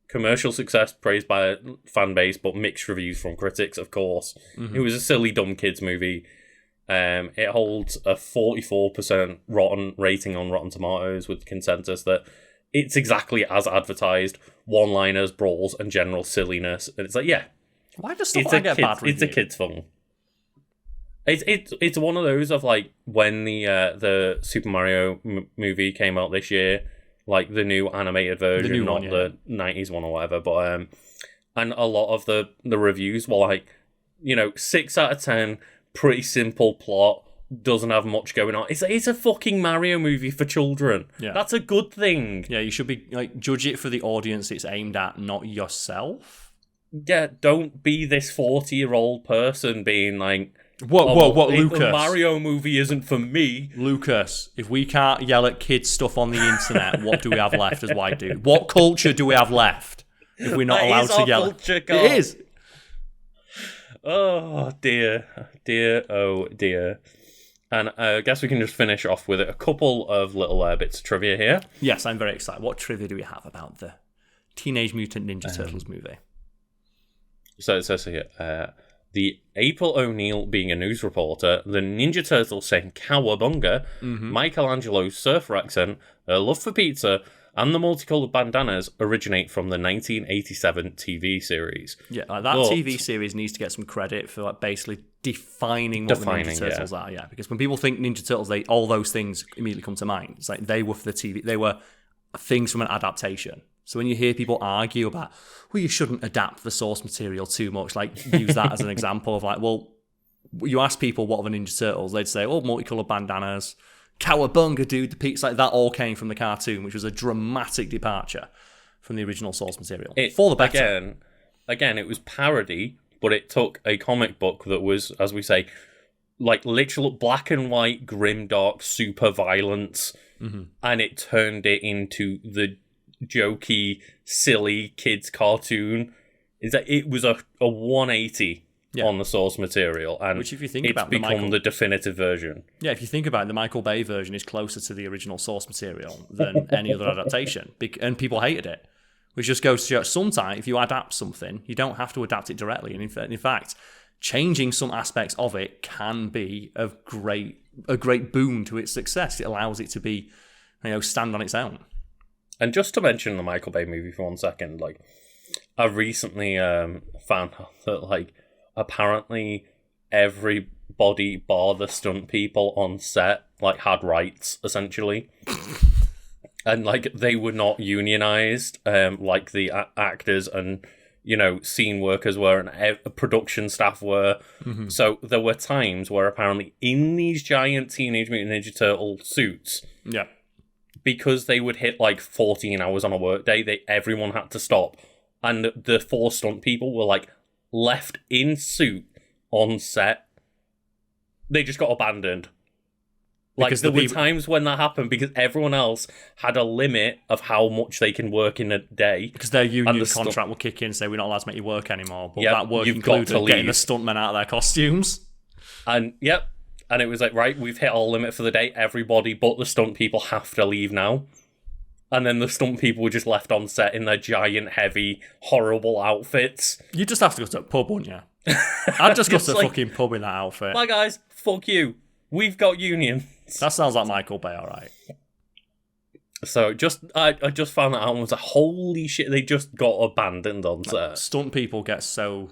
commercial success praised by a fan base, but mixed reviews from critics, of course. It was a silly, dumb kids movie. It holds a 44% rotten rating on Rotten Tomatoes, with consensus that it's exactly as advertised: one-liners, brawls, and general silliness. And it's like, yeah,
why does stuff get bad reviews?
It's a kids' film. It's one of those of, like, when the Super Mario movie came out this year, like the new animated version, not the 90s one or whatever. But and a lot of the reviews were like, 6 out of 10, pretty simple plot, doesn't have much going on. It's a fucking Mario movie for children.
Yeah.
That's a good thing.
Yeah, you should be like judge it for the audience it's aimed at, not yourself.
Yeah, don't be this 40-year-old person being like,
what, Lucas?
The Mario movie isn't for me.
Lucas, if we can't yell at kids stuff on the internet, what do we have left as white dudes? What culture do we have left if we're not allowed to yell?
Culture,
it is.
Oh, dear. Oh, dear. And I guess we can just finish off with a couple of little bits of trivia here.
Yes, I'm very excited. What trivia do we have about the Teenage Mutant Ninja Turtles movie?
So it says here, the April O'Neil being a news reporter, the Ninja Turtles saying cowabunga, Michelangelo's surfer accent, her love for pizza, and the multicolored bandanas originate from the 1987 TV series.
Yeah, that TV series needs to get some credit for like basically defining what the Ninja Turtles are. Yeah, because when people think Ninja Turtles, all those things immediately come to mind. It's like they were for the TV. They were things from an adaptation. So when you hear people argue about, well, you shouldn't adapt the source material too much, like use that as an example of like, well, you ask people what are the Ninja Turtles, they'd say, oh, multicolored bandanas, cowabunga, dude, the pizza, like that all came from the cartoon, which was a dramatic departure from the original source material. For the better.
Again, it was parody, but it took a comic book that was, as we say, like literal black and white, grim, dark, super violence, and it turned it into the jokey, silly kids cartoon. Is that it was a 180 on the source material, and
which, if you think
it's
about
become the definitive version.
Yeah, if you think about it, the Michael Bay version is closer to the original source material than any other adaptation, and people hated it. Which just goes to show sometimes if you adapt something, you don't have to adapt it directly, and in fact, changing some aspects of it can be a great boon to its success. It allows it to be, stand on its own.
And just to mention the Michael Bay movie for 1 second, like, I recently found out that, like, apparently everybody bar the stunt people on set, like, had rights, essentially. And, like, they were not unionized, like the actors and, scene workers were and production staff were. So there were times where apparently in these giant Teenage Mutant Ninja Turtle suits...
Yeah.
Because they would hit like 14 hours on a workday, everyone had to stop. And the 4 stunt people were like left in suit on set. They just got abandoned. Like because there were times when that happened because everyone else had a limit of how much they can work in a day.
Because their union contract will kick in and say, we're not allowed to make you work anymore. But that work included getting the stuntmen out of their costumes.
And and it was like, right, we've hit our limit for the day. Everybody but the stunt people have to leave now. And then the stunt people were just left on set in their giant, heavy, horrible outfits.
You just have to go to a pub, wouldn't you? I'd just go to a fucking pub in that outfit.
Bye, guys. Fuck you. We've got unions.
That sounds like Michael Bay, all right.
So I just found that out and was like, holy shit, they just got abandoned on set.
Stunt people get so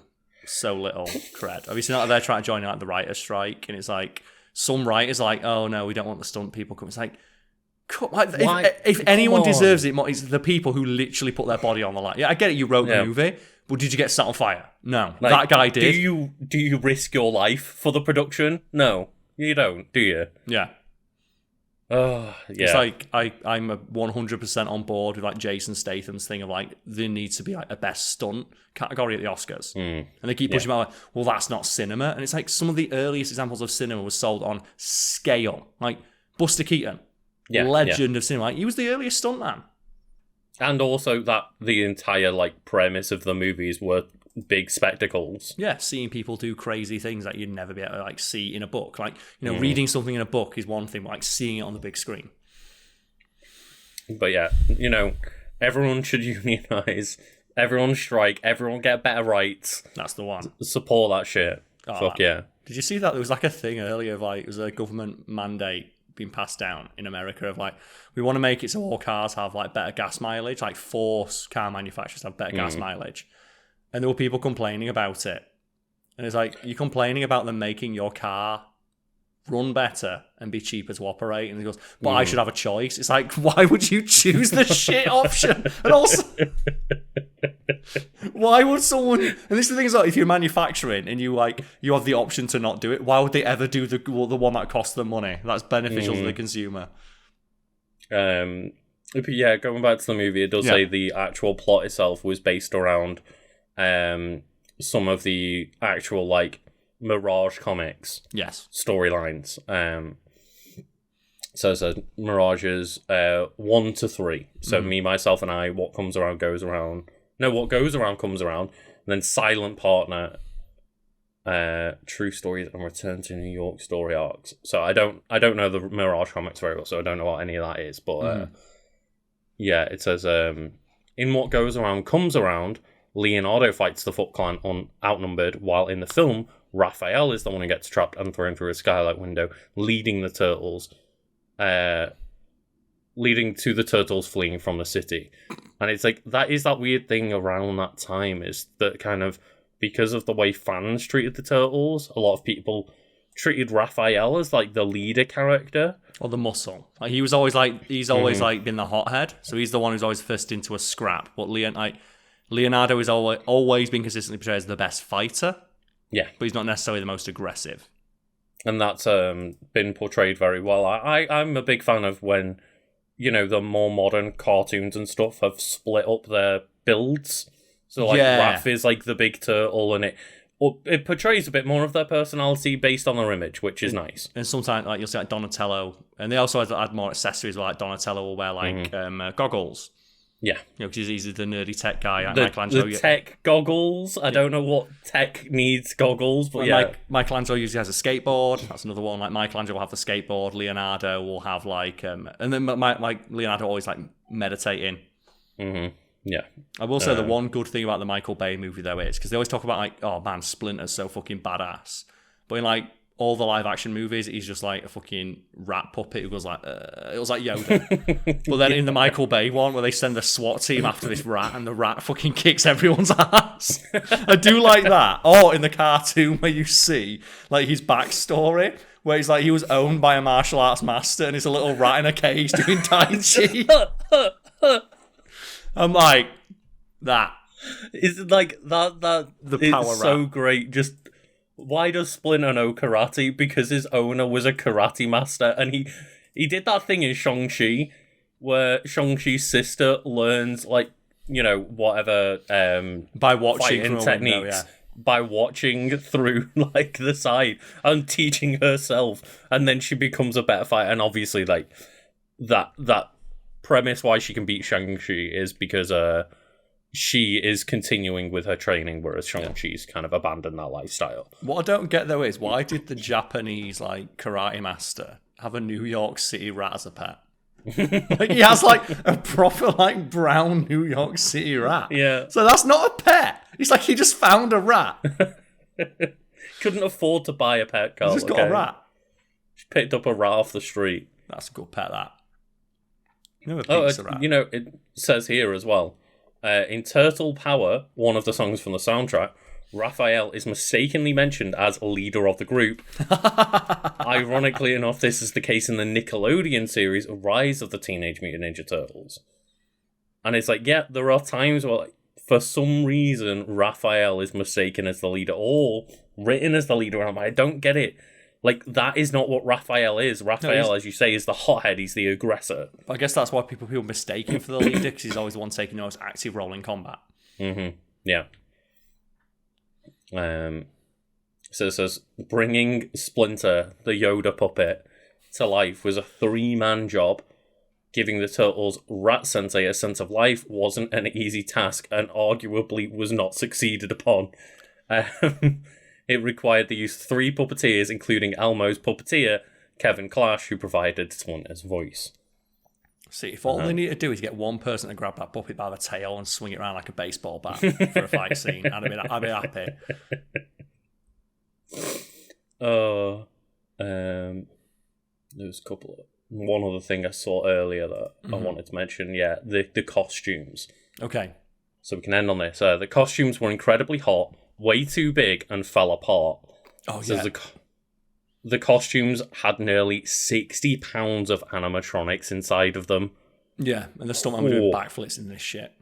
little cred. Have you seen that they're trying to join like the writer's strike, and it's like some writers are like, oh no, we don't want the stunt people coming. It's like, if anyone deserves it, it's the people who literally put their body on the line. Yeah, I get it. You wrote the movie, but did you get set on fire? No, like, that guy did.
Do you risk your life for the production? No, you don't. Do you?
Yeah.
Oh, yeah.
It's like I'm 100% on board with like Jason Statham's thing of like there needs to be like a best stunt category at the Oscars, and they keep pushing about like, well, that's not cinema, and it's like some of the earliest examples of cinema was sold on scale, like Buster Keaton, legend of cinema. Like, he was the earliest stuntman,
and also that the entire like premise of the movies were big spectacles.
Yeah, seeing people do crazy things that you'd never be able to like see in a book. Like, reading something in a book is one thing, but like seeing it on the big screen.
But yeah, everyone should unionize, everyone strike, everyone get better rights.
That's the one.
Support that shit. Fuck yeah.
Did you see that? There was like a thing earlier of like, it was a government mandate being passed down in America of like, we want to make it so all cars have like better gas mileage, like force car manufacturers have better gas mileage. And there were people complaining about it. And it's like, you're complaining about them making your car run better and be cheaper to operate. And he goes, but I should have a choice. It's like, why would you choose the shit option? And also, Why would someone? And this is the thing is, like, if you're manufacturing and you have the option to not do it, why would they ever do the one that costs them money? That's beneficial to the consumer.
But yeah, going back to the movie, it does say the actual plot itself was based around some of the actual like Mirage comics storylines. So Mirages 1 to 3. So Me, Myself and I, What Comes Around Goes Around. No, What Goes Around Comes Around. And then Silent Partner, True Stories and Return to New York story arcs. So I don't know the Mirage comics very well, so I don't know what any of that is. But yeah, it says in What Goes Around Comes Around, Leonardo fights the Foot Clan outnumbered, while in the film, Raphael is the one who gets trapped and thrown through a skylight window, leading the turtles. Leading to the turtles fleeing from the city. And it's like, that is that weird thing around that time, is that kind of, because of the way fans treated the turtles, a lot of people treated Raphael as like the leader character.
Or the muscle. Like, he's always like been the hothead, so he's the one who's always first into a scrap. But Leonardo is always been consistently portrayed as the best fighter.
Yeah.
But he's not necessarily the most aggressive.
And that's been portrayed very well. I'm a big fan of when, the more modern cartoons and stuff have split up their builds. So, like, Raph is, like, the big turtle, and it portrays a bit more of their personality based on their image, which is nice.
And sometimes, like, you'll see, like, Donatello, and they also add more accessories, like Donatello will wear, like, goggles.
Yeah.
Because he's the nerdy tech guy. Michelangelo,
the tech goggles. I don't know what tech needs goggles, but
Michelangelo usually has a skateboard. That's another one. Like, Michelangelo will have the skateboard. Leonardo will have, like... and then Leonardo always, like, meditating.
Mm-hmm. Yeah.
I will say the one good thing about the Michael Bay movie, though, is... Because they always talk about, like, oh, man, Splinter's so fucking badass. But in, like... all the live action movies, he's just like a fucking rat puppet who goes like, it was like Yoda. But then in the Michael Bay one, where they send the SWAT team after this rat, and the rat fucking kicks everyone's ass. I do like that. Or in the cartoon where you see like his backstory, where he's like, he was owned by a martial arts master, and he's a little rat in a cage doing Tai Chi. I'm like, that.
It's like that
the
it's
power
so
rat.
great. Just why does Splinter know karate? Because his owner was a karate master, and he did that thing in Shang-Chi where Shang-Chi's sister learns, like, whatever
by watching
fighting techniques by watching through like the side and teaching herself, and then she becomes a better fighter. And obviously, like, that premise why she can beat Shang-Chi is because she is continuing with her training, whereas Shang-Chi's kind of abandoned that lifestyle.
What I don't get, though, is why did the Japanese, like, karate master have a New York City rat as a pet? Like, he has, like, a proper, like, brown New York City rat.
Yeah.
So that's not a pet. It's like he just found a rat.
Couldn't afford to buy a pet, Karl.
He's just got a rat.
She picked up a rat off the street.
That's a good pet, that.
Rat. It says here as well, in Turtle Power, one of the songs from the soundtrack, Raphael is mistakenly mentioned as a leader of the group. Ironically enough, this is the case in the Nickelodeon series Rise of the Teenage Mutant Ninja Turtles. And it's like, yeah, there are times where, like, for some reason, Raphael is mistaken as the leader or written as the leader. And I don't get it. Like, that is not what Raphael is. Raphael, as you say, is the hothead. He's the aggressor.
I guess that's why people mistake him for the leader, because he's always the one taking the most active role in combat.
Mm-hmm. Yeah. So it says, bringing Splinter, the Yoda puppet, to life was a 3-man job. Giving the Turtles' Rat Sensei a sense of life wasn't an easy task, and arguably was not succeeded upon. It required the use of 3 puppeteers, including Elmo's puppeteer, Kevin Clash, who provided Splinter's voice.
See, if all they need to do is get one person to grab that puppet by the tail and swing it around like a baseball bat for a fight scene, I'd be happy.
There's a couple of... One other thing I saw earlier that I wanted to mention, the costumes.
Okay.
So we can end on this. The costumes were incredibly hot, way too big, and fell apart.
Oh,
so
yeah.
The costumes had nearly 60 pounds of animatronics inside of them.
Yeah, and the stuntman were doing backflips in this shit.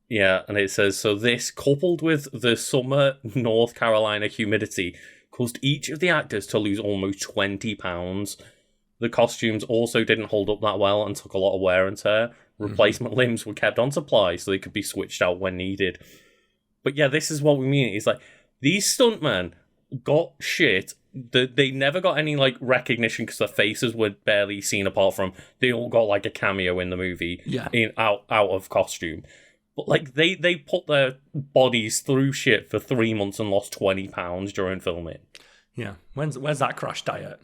Yeah, and it says, so this, coupled with the summer North Carolina humidity, caused each of the actors to lose almost 20 pounds. The costumes also didn't hold up that well and took a lot of wear and tear. Replacement limbs were kept on supply so they could be switched out when needed. But yeah, this is what we mean. It's like, these stuntmen got shit. They never got any, like, recognition because their faces were barely seen apart from... They all got, like, a cameo in the movie out of costume. But, like, they put their bodies through shit for 3 months and lost 20 pounds during filming.
Yeah. Where's that crash diet?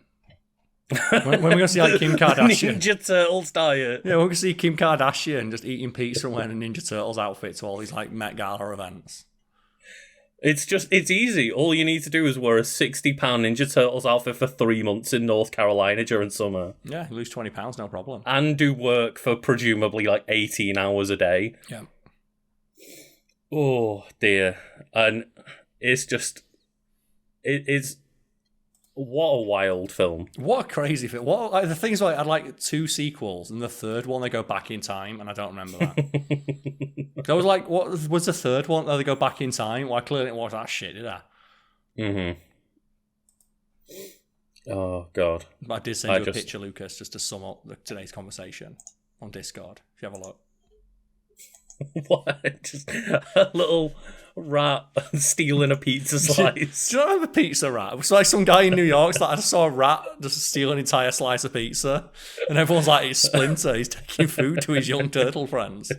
when we're going to see, like, Kim Kardashian.
Ninja Turtles diet.
Yeah, we're going to see Kim Kardashian just eating pizza and wearing a Ninja Turtles outfit to all these, like, Met Gala events.
It's easy. All you need to do is wear a £60 Ninja Turtles outfit for 3 months in North Carolina during summer.
Yeah, you lose 20 pounds, no problem.
And do work for presumably, like, 18 hours a day.
Yeah.
Oh, dear. And it's just... It's... What a wild film.
What a crazy film. What, like, the thing is, like, I'd like 2 sequels, and the third one, they go back in time, and I don't remember that. I was like, what was the third one? Oh, they go back in time? Well, I clearly didn't watch that shit, did I?
Mm-hmm. Oh, God.
But I did send you a picture, Lucas, just to sum up today's conversation on Discord, if you have a look.
What? Just a little rat stealing a pizza slice.
Do you not have a pizza rat? It was like some guy in New York. I just saw a rat just steal an entire slice of pizza, and everyone's like, "It's Splinter. He's taking food to his young turtle friends."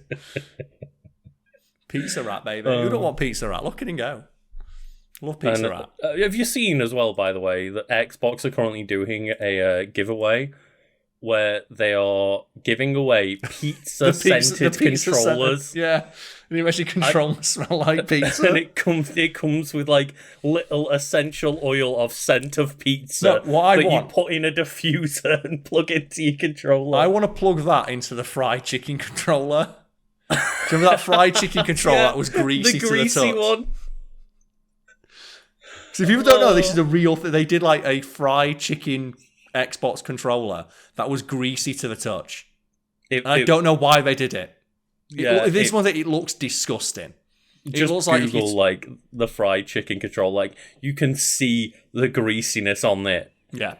Pizza rat, baby. Who don't want pizza rat? Look at him go. Love pizza rat.
Have you seen as well, by the way, that Xbox are currently doing a giveaway where they are giving away pizza-scented controllers.
Yeah. And you actually controls smell like pizza.
And it comes with, like, little essential oil of scent of pizza you put in a diffuser and plug into your controller.
I want to plug that into the fried chicken controller. Do you remember that fried chicken controller that was greasy to the touch? The greasy one. So if people don't know, this is a real thing. They did, like, a fried chicken Xbox controller that was greasy to the touch. I don't know why they did it. It looks disgusting.
Just looks Google like the fried chicken controller. Like, you can see the greasiness on it.
Yeah,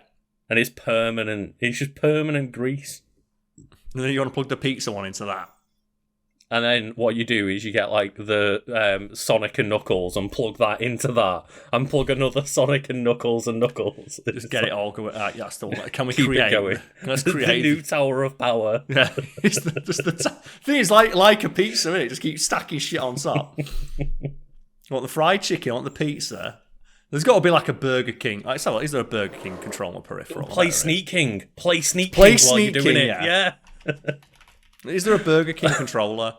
and it's permanent. It's just permanent grease.
And then you want to plug the pizza one into that.
And then what you do is you get, like, the Sonic and Knuckles and plug that into that, and plug another Sonic and Knuckles.
Just get it all going. Yeah, still. Can we
keep
create?
It going.
Let's create
the new Tower of Power.
Yeah, thing is like a pizza, isn't it? Just keep stacking shit on top. You want the fried chicken? You want the pizza? There's got to be like a Burger King. Like, so, is there a Burger King controller peripheral?
Play Sneak King while you're doing it. Yeah.
Is there a Burger King controller?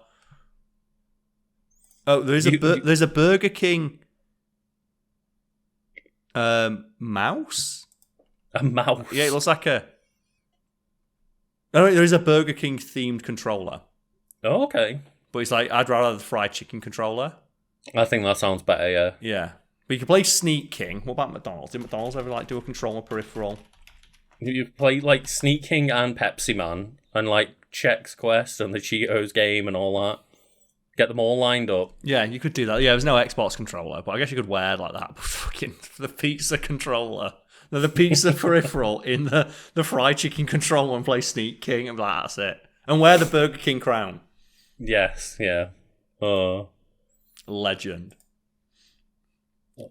Oh, there's a Burger King mouse?
A mouse?
Yeah, it looks like a... Oh, there is a Burger King themed controller.
Oh, okay.
But it's like, I'd rather have the fried chicken controller.
I think that sounds better, yeah.
Yeah. But you can play Sneak King. What about McDonald's? Did McDonald's ever, like, do a controller peripheral?
You play, like, Sneak King and Pepsi Man, and, like, Chex Quest and the Cheetos game and all that. Get them all lined up.
Yeah, you could do that. Yeah, there's no Xbox controller, but I guess you could wear like that. Fucking the pizza controller. No, the pizza peripheral in the fried chicken controller and play Sneak King and like, that's it. And wear the Burger King crown.
Yes, yeah. Oh.
Legend.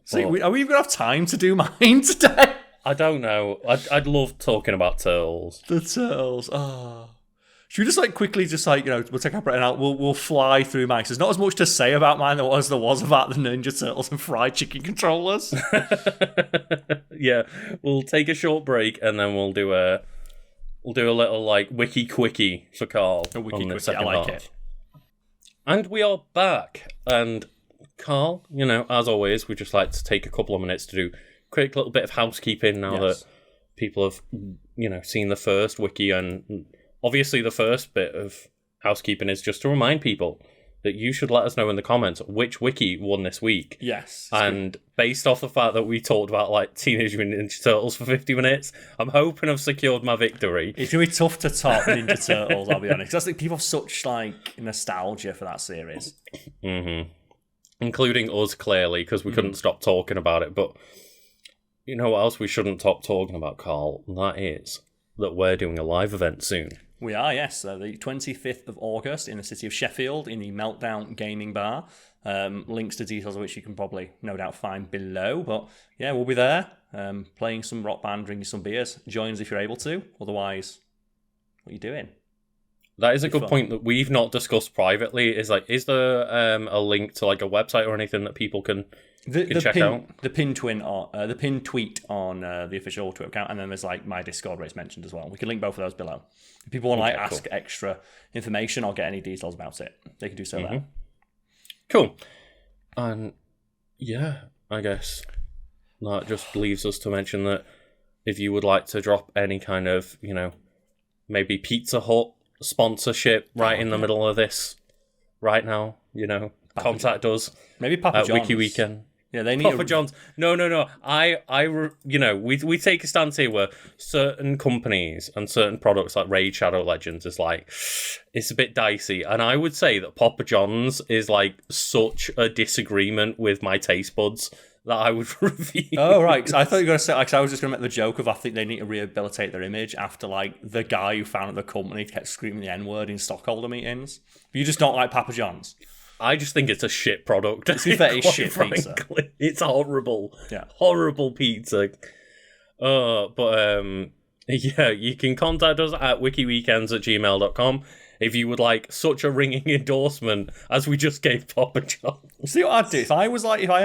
See, are we even going to have time to do mine today?
I don't know. I'd love talking about turtles.
The turtles. Oh. Should we just like quickly just like, we'll take our break and we'll fly through mine. There's not as much to say about mine as there was about the Ninja Turtles and fried chicken controllers.
Yeah, we'll take a short break and then we'll do a little like wiki quickie for Karl.
A wiki quickie, I like it.
And we are back. And Karl, as always, we just like to take a couple of minutes to do a quick little bit of housekeeping now that people have, seen the first wiki. And obviously the first bit of housekeeping is just to remind people that you should let us know in the comments which wiki won this week.
Yes.
And based off the fact that we talked about like Teenage Mutant Ninja Turtles for 50 minutes, I'm hoping I've secured my victory.
It's going to be tough to top Ninja Turtles, I'll be honest. Because I think people have such like nostalgia for that series.
Mm-hmm. Including us, clearly, because we couldn't stop talking about it. But you know what else we shouldn't stop talking about, Carl? And that is that we're doing a live event soon.
We are, yes. So the 25th of August in the city of Sheffield in the Meltdown Gaming Bar. Links to details of which you can probably, no doubt, find below. But yeah, we'll be there playing some Rock Band, drinking some beers. Join us if you're able to. Otherwise, what are you doing?
That is a good point that we've not discussed privately. Is there a link to like a website or anything that people can check out? The pin
tweet on the official Twitter account, and then there's like my Discord where it's mentioned as well. We can link both of those below. If people want to ask extra information or get any details about it, they can do so there.
Cool. And yeah, I guess that just leaves us to mention that if you would like to drop any kind of, maybe Pizza Hut sponsorship in the middle of this right now, contact us.
Maybe Papa John's.
Wiki Weekend.
Yeah, they need
Papa John's. No. We take a stance here where certain companies and certain products like Raid Shadow Legends is like, it's a bit dicey. And I would say that Papa John's is like such a disagreement with my taste buds that I would review.
Oh, right. Cause I thought you were going to say, I was just going to make the joke of I think they need to rehabilitate their image after like the guy who founded the company kept screaming the N-word in stockholder meetings. But you just don't like Papa John's.
I just think it's a shit product.
It's a shit pizza.
It's horrible.
Yeah.
Horrible pizza. Yeah, you can contact us at wikiweekends@gmail.com if you would like such a ringing endorsement as we just gave Papa John.
See what I'd do? If I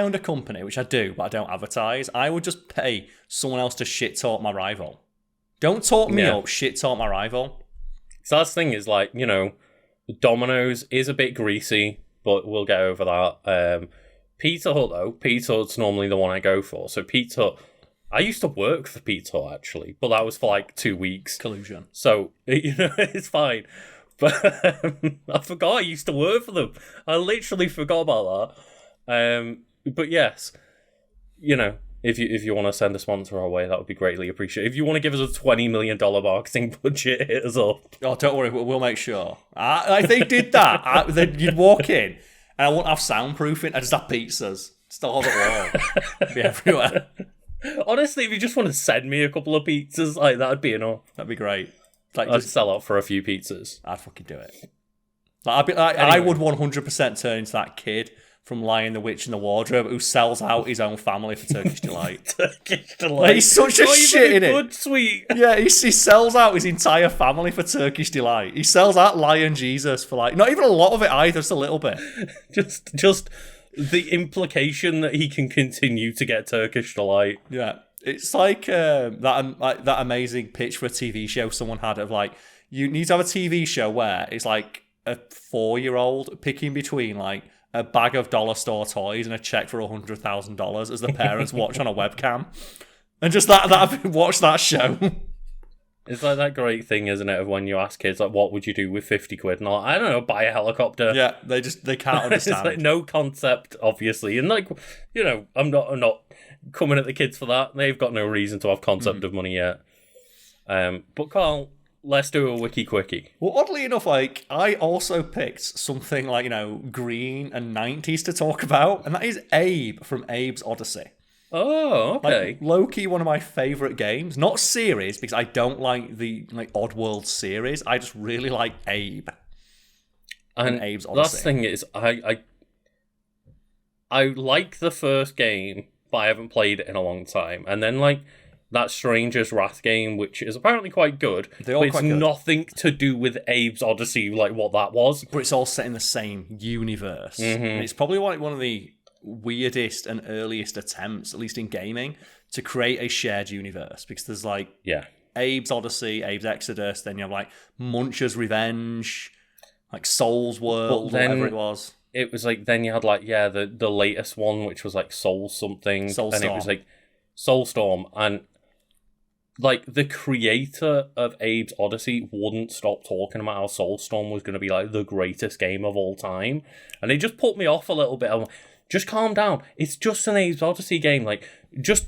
owned a company, which I do, but I don't advertise, I would just pay someone else to shit talk my rival. Don't talk me up, shit talk my rival.
So that's the thing is like, Domino's is a bit greasy, but we'll get over that. Pizza Hut, though. Pizza Hut's normally the one I go for. So Pizza Hut, I used to work for Pizza Hut, actually, but that was for like 2 weeks.
Collusion.
So, it's fine. But I forgot I used to work for them. I literally forgot about that. But yes, if you want to send a sponsor our way, that would be greatly appreciated. If you want to give us a $20 million marketing budget, hit us up.
Oh, don't worry, we'll make sure. If they did that, then you'd walk in, and I won't have soundproofing. I just have pizzas. Still have it all. It'd be everywhere.
Honestly, if you just want to send me a couple of pizzas, like that'd be enough.
That'd be great.
I'd sell out for a few pizzas.
I'd fucking do it. I would 100% turn into that kid from Lion, the Witch, and the Wardrobe who sells out his own family for Turkish Delight.
Turkish Delight.
He's such a shit in it.
Good, sweet.
Yeah, he sells out his entire family for Turkish Delight. He sells out Lion Jesus for like, not even a lot of it either, just a little bit.
Just the implication that he can continue to get Turkish Delight.
Yeah. It's like that amazing pitch for a TV show someone had of like, you need to have a TV show where it's like a 4-year-old picking between like a bag of dollar store toys and a check for $100,000 as the parents watch on a webcam. And just watch that show.
It's like that great thing, isn't it, of when you ask kids, like, what would you do with 50 quid? And like, I don't know, buy a helicopter.
Yeah, they can't understand.
It's like no concept, obviously. And like, I'm not coming at the kids for that. They've got no reason to have concept of money yet. But Carl, let's do a wiki quickie.
Well, oddly enough, like, I also picked something like, green and 90s to talk about, and that is Abe from Abe's Odyssey.
Oh, okay.
Like, low-key one of my favourite games. Not series, because I don't like the Oddworld series. I just really like Abe. And Abe's Odyssey.
Last thing is, I like the first game, but I haven't played it in a long time. And then, like, that Stranger's Wrath game, which is apparently quite good, but it's nothing to do with Abe's Odyssey, like what that was.
But it's all set in the same universe. Mm-hmm. And it's probably like one of the weirdest and earliest attempts, at least in gaming, to create a shared universe. Because there's like Abe's Odyssey, Abe's Exodus, then you have like Muncher's Revenge, like Soul's World, whatever it was.
It was like, then you had like, the latest one, which was like Soul something.
Soulstorm.
And it was like Soulstorm. And like, the creator of Abe's Odyssey wouldn't stop talking about how Soulstorm was going to be, like, the greatest game of all time. And it just put me off a little bit. I'm like, just calm down. It's just an Abe's Odyssey game. Like, just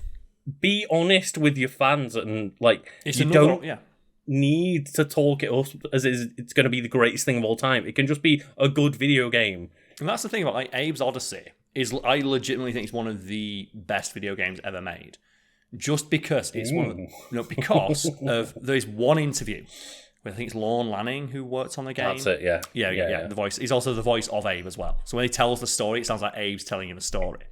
be honest with your fans. And, like, you don't need to talk it up as it's going to be the greatest thing of all time. It can just be a good video game.
And that's the thing about, like, Abe's Odyssey. I legitimately think it's one of the best video games ever made. Just because it's because of there's one interview where I think it's Lorne Lanning who worked on the game.
That's it, yeah.
Yeah. The voice. He's also the voice of Abe as well. So when he tells the story, it sounds like Abe's telling you the story.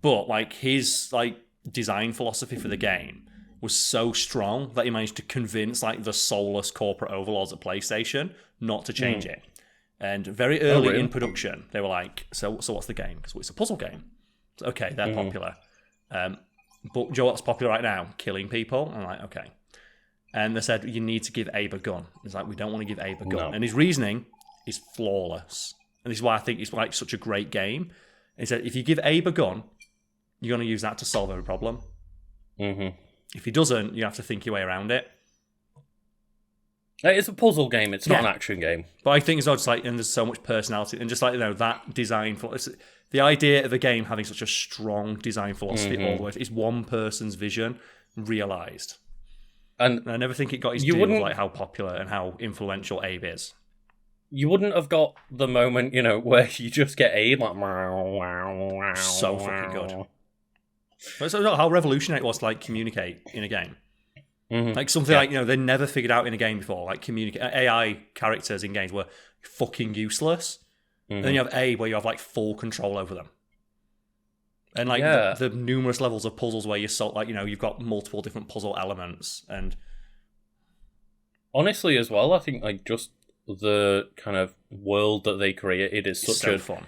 But like his like design philosophy for the game was so strong that he managed to convince like the soulless corporate overlords at PlayStation not to change it. And very early in production, they were like, "So what's the game? Because it's a puzzle game." So, okay, they're popular. But Joe, what's popular right now? Killing people. I'm like, okay. And they said, you need to give Abe a gun. It's like, we don't want to give Abe a gun. No. And his reasoning is flawless. And this is why I think it's like such a great game. He said, if you give Abe a gun, you're going to use that to solve every problem. Mm-hmm. If he doesn't, you have to think your way around it.
It's a puzzle game. It's not an action game.
But I think it's just like, and there's so much personality. And just like, that design philosophy. The idea of a game having such a strong design philosophy all the way is one person's vision realised. And I never think it got his due of like how popular and how influential Abe is.
You wouldn't have got the moment, where you just get Abe like...
So fucking good. But so how revolutionary it was to like communicate in a game. Mm-hmm. Like something like, they never figured out in a game before. Like AI characters in games were fucking useless. Mm-hmm. And then you have Abe where you have like full control over them. And like the numerous levels of puzzles where you've got multiple different puzzle elements. And
honestly as well, I think like just the kind of world that they created is such a
fun,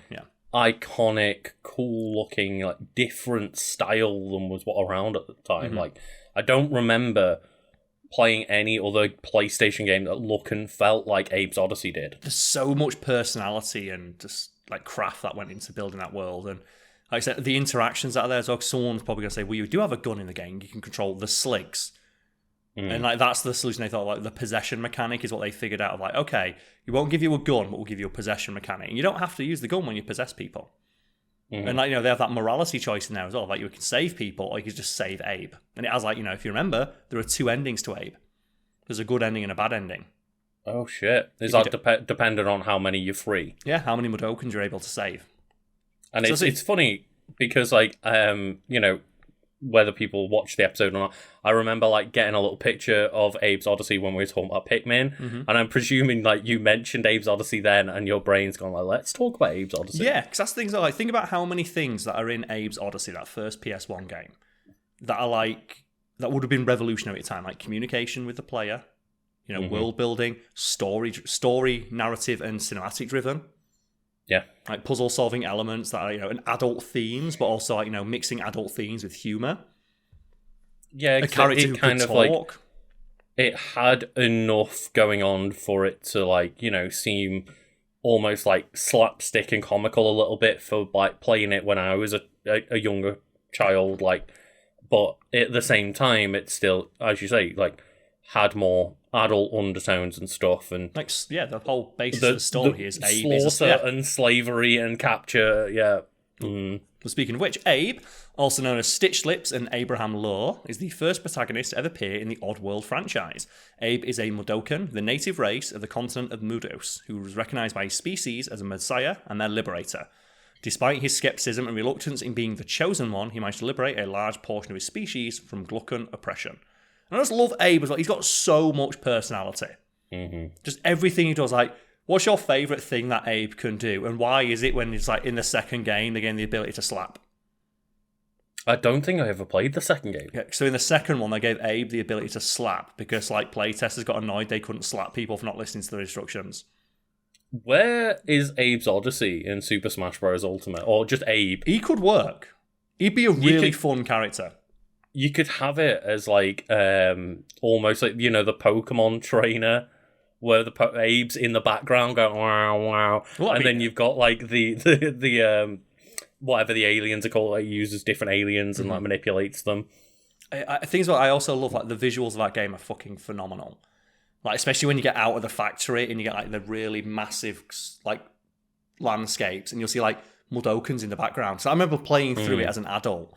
iconic, cool looking, like different style than was what around at the time. Mm-hmm. Like I don't remember playing any other PlayStation game that look and felt like Abe's Odyssey did.
There's so much personality and just like craft that went into building that world. And like I said, the interactions that are there as well. Someone's probably going to say, well, you do have a gun in the game. You can control the sligs. And like that's the solution they thought. Like the possession mechanic is what they figured out of like, okay, we won't give you a gun, but we'll give you a possession mechanic. And you don't have to use the gun when you possess people. And like, they have that morality choice in there as well. Like you can save people or you can just save Abe. And it has like, if you remember, there are two endings to Abe. There's a good ending and a bad ending.
Oh shit. Is that dependent on how many you're free?
Yeah, how many Mudokons you're able to save.
And so it's funny because like, whether people watch the episode or not, I remember like getting a little picture of Abe's Odyssey when we were talking about Pikmin, and I'm presuming like you mentioned Abe's Odyssey then, and your brain's gone like, let's talk about Abe's Odyssey.
Yeah, because that's things like think about how many things that are in Abe's Odyssey, that first PS1 game, that are like that would have been revolutionary at the time, like communication with the player, world building, story, narrative, and cinematic driven.
Yeah,
like puzzle solving elements that are and adult themes, but also like mixing adult themes with humor.
Yeah,
a character who
kind
could
of
talk.
Like it had enough going on for it to like seem almost like slapstick and comical a little bit for like playing it when I was a younger child. Like, but at the same time, it still, as you say, like had more adult undertones and stuff, and
like the whole basis of the story is Abe
slaughter and slavery and capture.
Well, speaking of which, Abe, also known as Stitch Lips and Abraham Law, is the first protagonist to ever appear in the Oddworld franchise. Abe is a Mudokon, the native race of the continent of Mudos, who was recognized by his species as a messiah and their liberator. Despite his skepticism and reluctance in being the chosen one, he managed to liberate a large portion of his species from Glukkon oppression. And I just love Abe as well. He's got so much personality. Mm-hmm. Just everything he does. Like, what's your favourite thing that Abe can do? And why is it when it's like in the second game, they gain the ability to slap?
I don't think I ever played the second game.
Yeah, so in the second one, they gave Abe the ability to slap because like playtesters got annoyed they couldn't slap people for not listening to their instructions.
Where is Abe's Odyssey in Super Smash Bros. Ultimate? Or just Abe?
He could work. He'd be a really fun character.
You could have it as like almost like the Pokemon trainer, where the Abe's in the background going wow wow, and then you've got like the whatever the aliens are called, like uses different aliens and like manipulates them.
things what I also love, like the visuals of that game are fucking phenomenal. Like especially when you get out of the factory and you get like the really massive like landscapes, and you'll see like Mudokons in the background. So I remember playing through it as an adult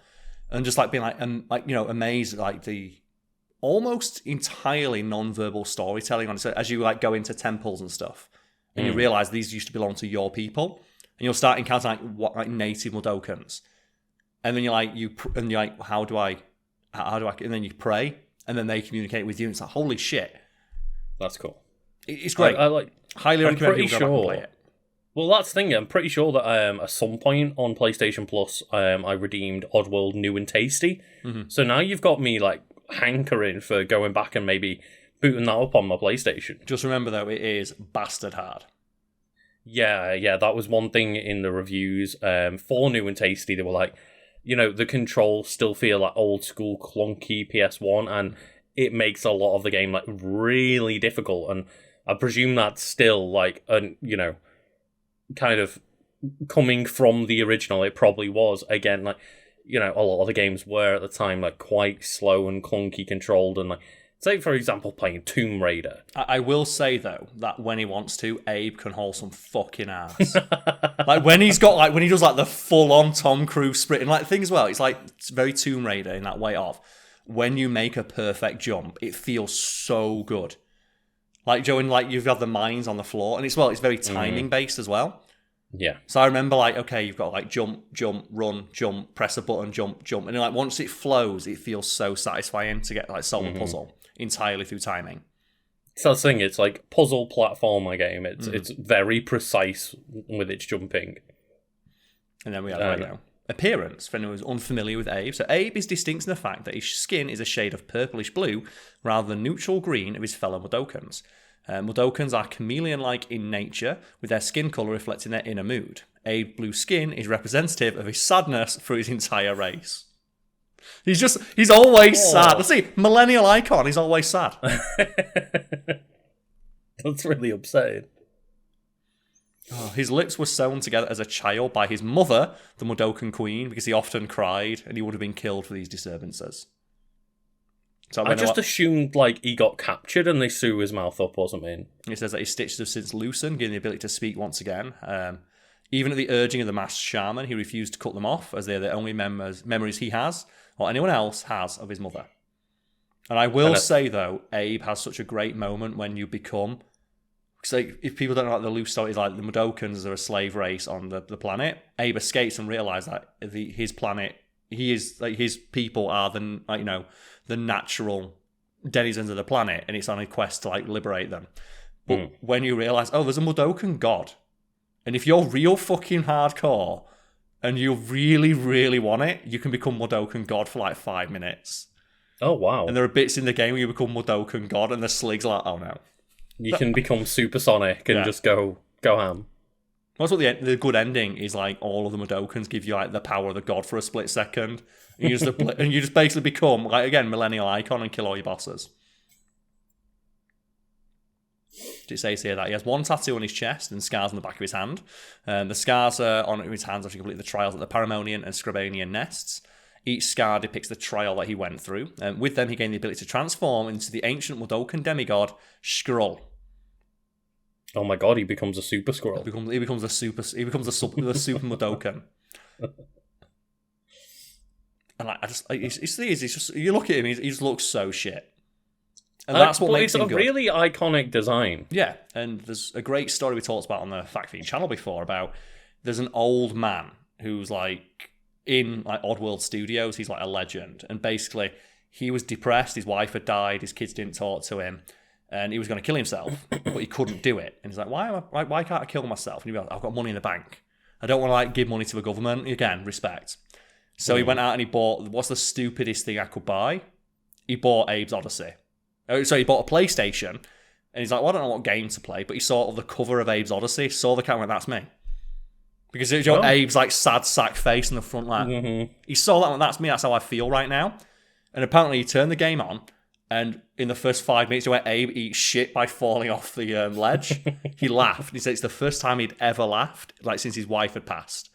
and just like being like amazed at like the almost entirely non-verbal storytelling on it. So as you like go into temples and stuff, and you realize these used to belong to your people, and you'll start encountering like native Mudokons, and then you're like how do I, and then you pray, and then they communicate with you, and it's like holy shit,
that's cool.
It's great.
I like.
Highly recommend
people go back and play it. Well, that's the thing. I'm pretty sure that at some point on PlayStation Plus, I redeemed Oddworld New and Tasty. Mm-hmm. So now you've got me like hankering for going back and maybe booting that up on my PlayStation.
Just remember though, it is bastard hard.
Yeah, that was one thing in the reviews for New and Tasty. They were like, the controls still feel like old school clunky PS1, and it makes a lot of the game like really difficult. And I presume that's still like kind of coming from the original. It probably was again like a lot of the games were at the time like quite slow and clunky controlled, and like say for example playing Tomb Raider. I will say though that when he wants to, Abe can haul some fucking ass. Like when he does like the full on Tom Cruise sprint and like things. Well, it's very Tomb Raider in that way of when you make a perfect jump, it feels so good. Like Joe, and like you've got the mines on the floor, and it's very timing based as well. Yeah.
So I remember like, okay, you've got like jump, run, jump, press a button, jump, and then, like once it flows, it feels so satisfying to get like solve a puzzle entirely through timing.
So that's the thing. It's like puzzle platformer game. It's very precise with its jumping.
And then we have appearance, for anyone who's unfamiliar with Abe. So Abe is distinct in the fact that his skin is a shade of purplish blue rather than neutral green of his fellow Mudokons. Mudokons are chameleon-like in nature, with their skin colour reflecting their inner mood. Abe's blue skin is representative of his sadness through his entire race. He's always sad. Let's see, millennial icon, he's always sad.
That's really upsetting.
His lips were sewn together as a child by his mother, the Mudokon Queen, because he often cried and he would have been killed for these disturbances. So
I just assumed like he got captured and they sew his mouth up or something.
It says that his stitches have since loosened, giving the ability to speak once again. Even at the urging of the masked shaman, he refused to cut them off, as they're the only memories he has, or anyone else has, of his mother. And I will say, though, Abe has such a great moment when you become... So if people don't know what the loose story is, like the Mudokons are a slave race on the planet. Abe escapes and realizes that his planet, his people are the natural denizens of the planet, and it's on a quest to like liberate them. But when you realize, there's a Mudokon god, and if you're real fucking hardcore and you really, really want it, you can become Mudokon god for like 5 minutes.
Oh wow!
And there are bits in the game where you become Mudokon god, and the Slig's like, oh no.
You can become supersonic and just go ham.
That's what the good ending is like. All of the Mudokons give you like the power of the god for a split second, and you just basically become like again millennial icon and kill all your bosses. It says here that he has one tattoo on his chest and scars on the back of his hand. The scars on his hands after complete the trials at the Paramonian and Scribanian nests. Each scar depicts the trial that he went through. With them, he gained the ability to transform into the ancient Mudokon demigod, Skrull.
Oh my god, he becomes a super Skrull.
He becomes the super Mudokon. And like, you look at him, he just looks so shit. And that's what makes him good.
It's a really iconic design.
Yeah, and there's a great story we talked about on the Fact Fiend channel before about there's an old man who's like in like Oddworld Studios. He's like a legend, and basically he was depressed. His wife had died. His kids didn't talk to him, and he was going to kill himself, but he couldn't do it. And he's like, why can't I kill myself? And he'd be like, I've got money in the bank. I don't want to like give money to the government. Again, respect. So he went out and he bought, what's the stupidest thing I could buy? He bought Abe's Odyssey. So he bought a PlayStation, and he's like, well, I don't know what game to play, but he saw the cover of Abe's Odyssey, saw the camera, and that's me. Because Abe's like sad sack face in the front, like he saw that one, that's me, that's how I feel right now. And apparently he turned the game on, and in the first 5 minutes, where Abe eats shit by falling off the ledge, he laughed. He said it's the first time he'd ever laughed, like since his wife had passed.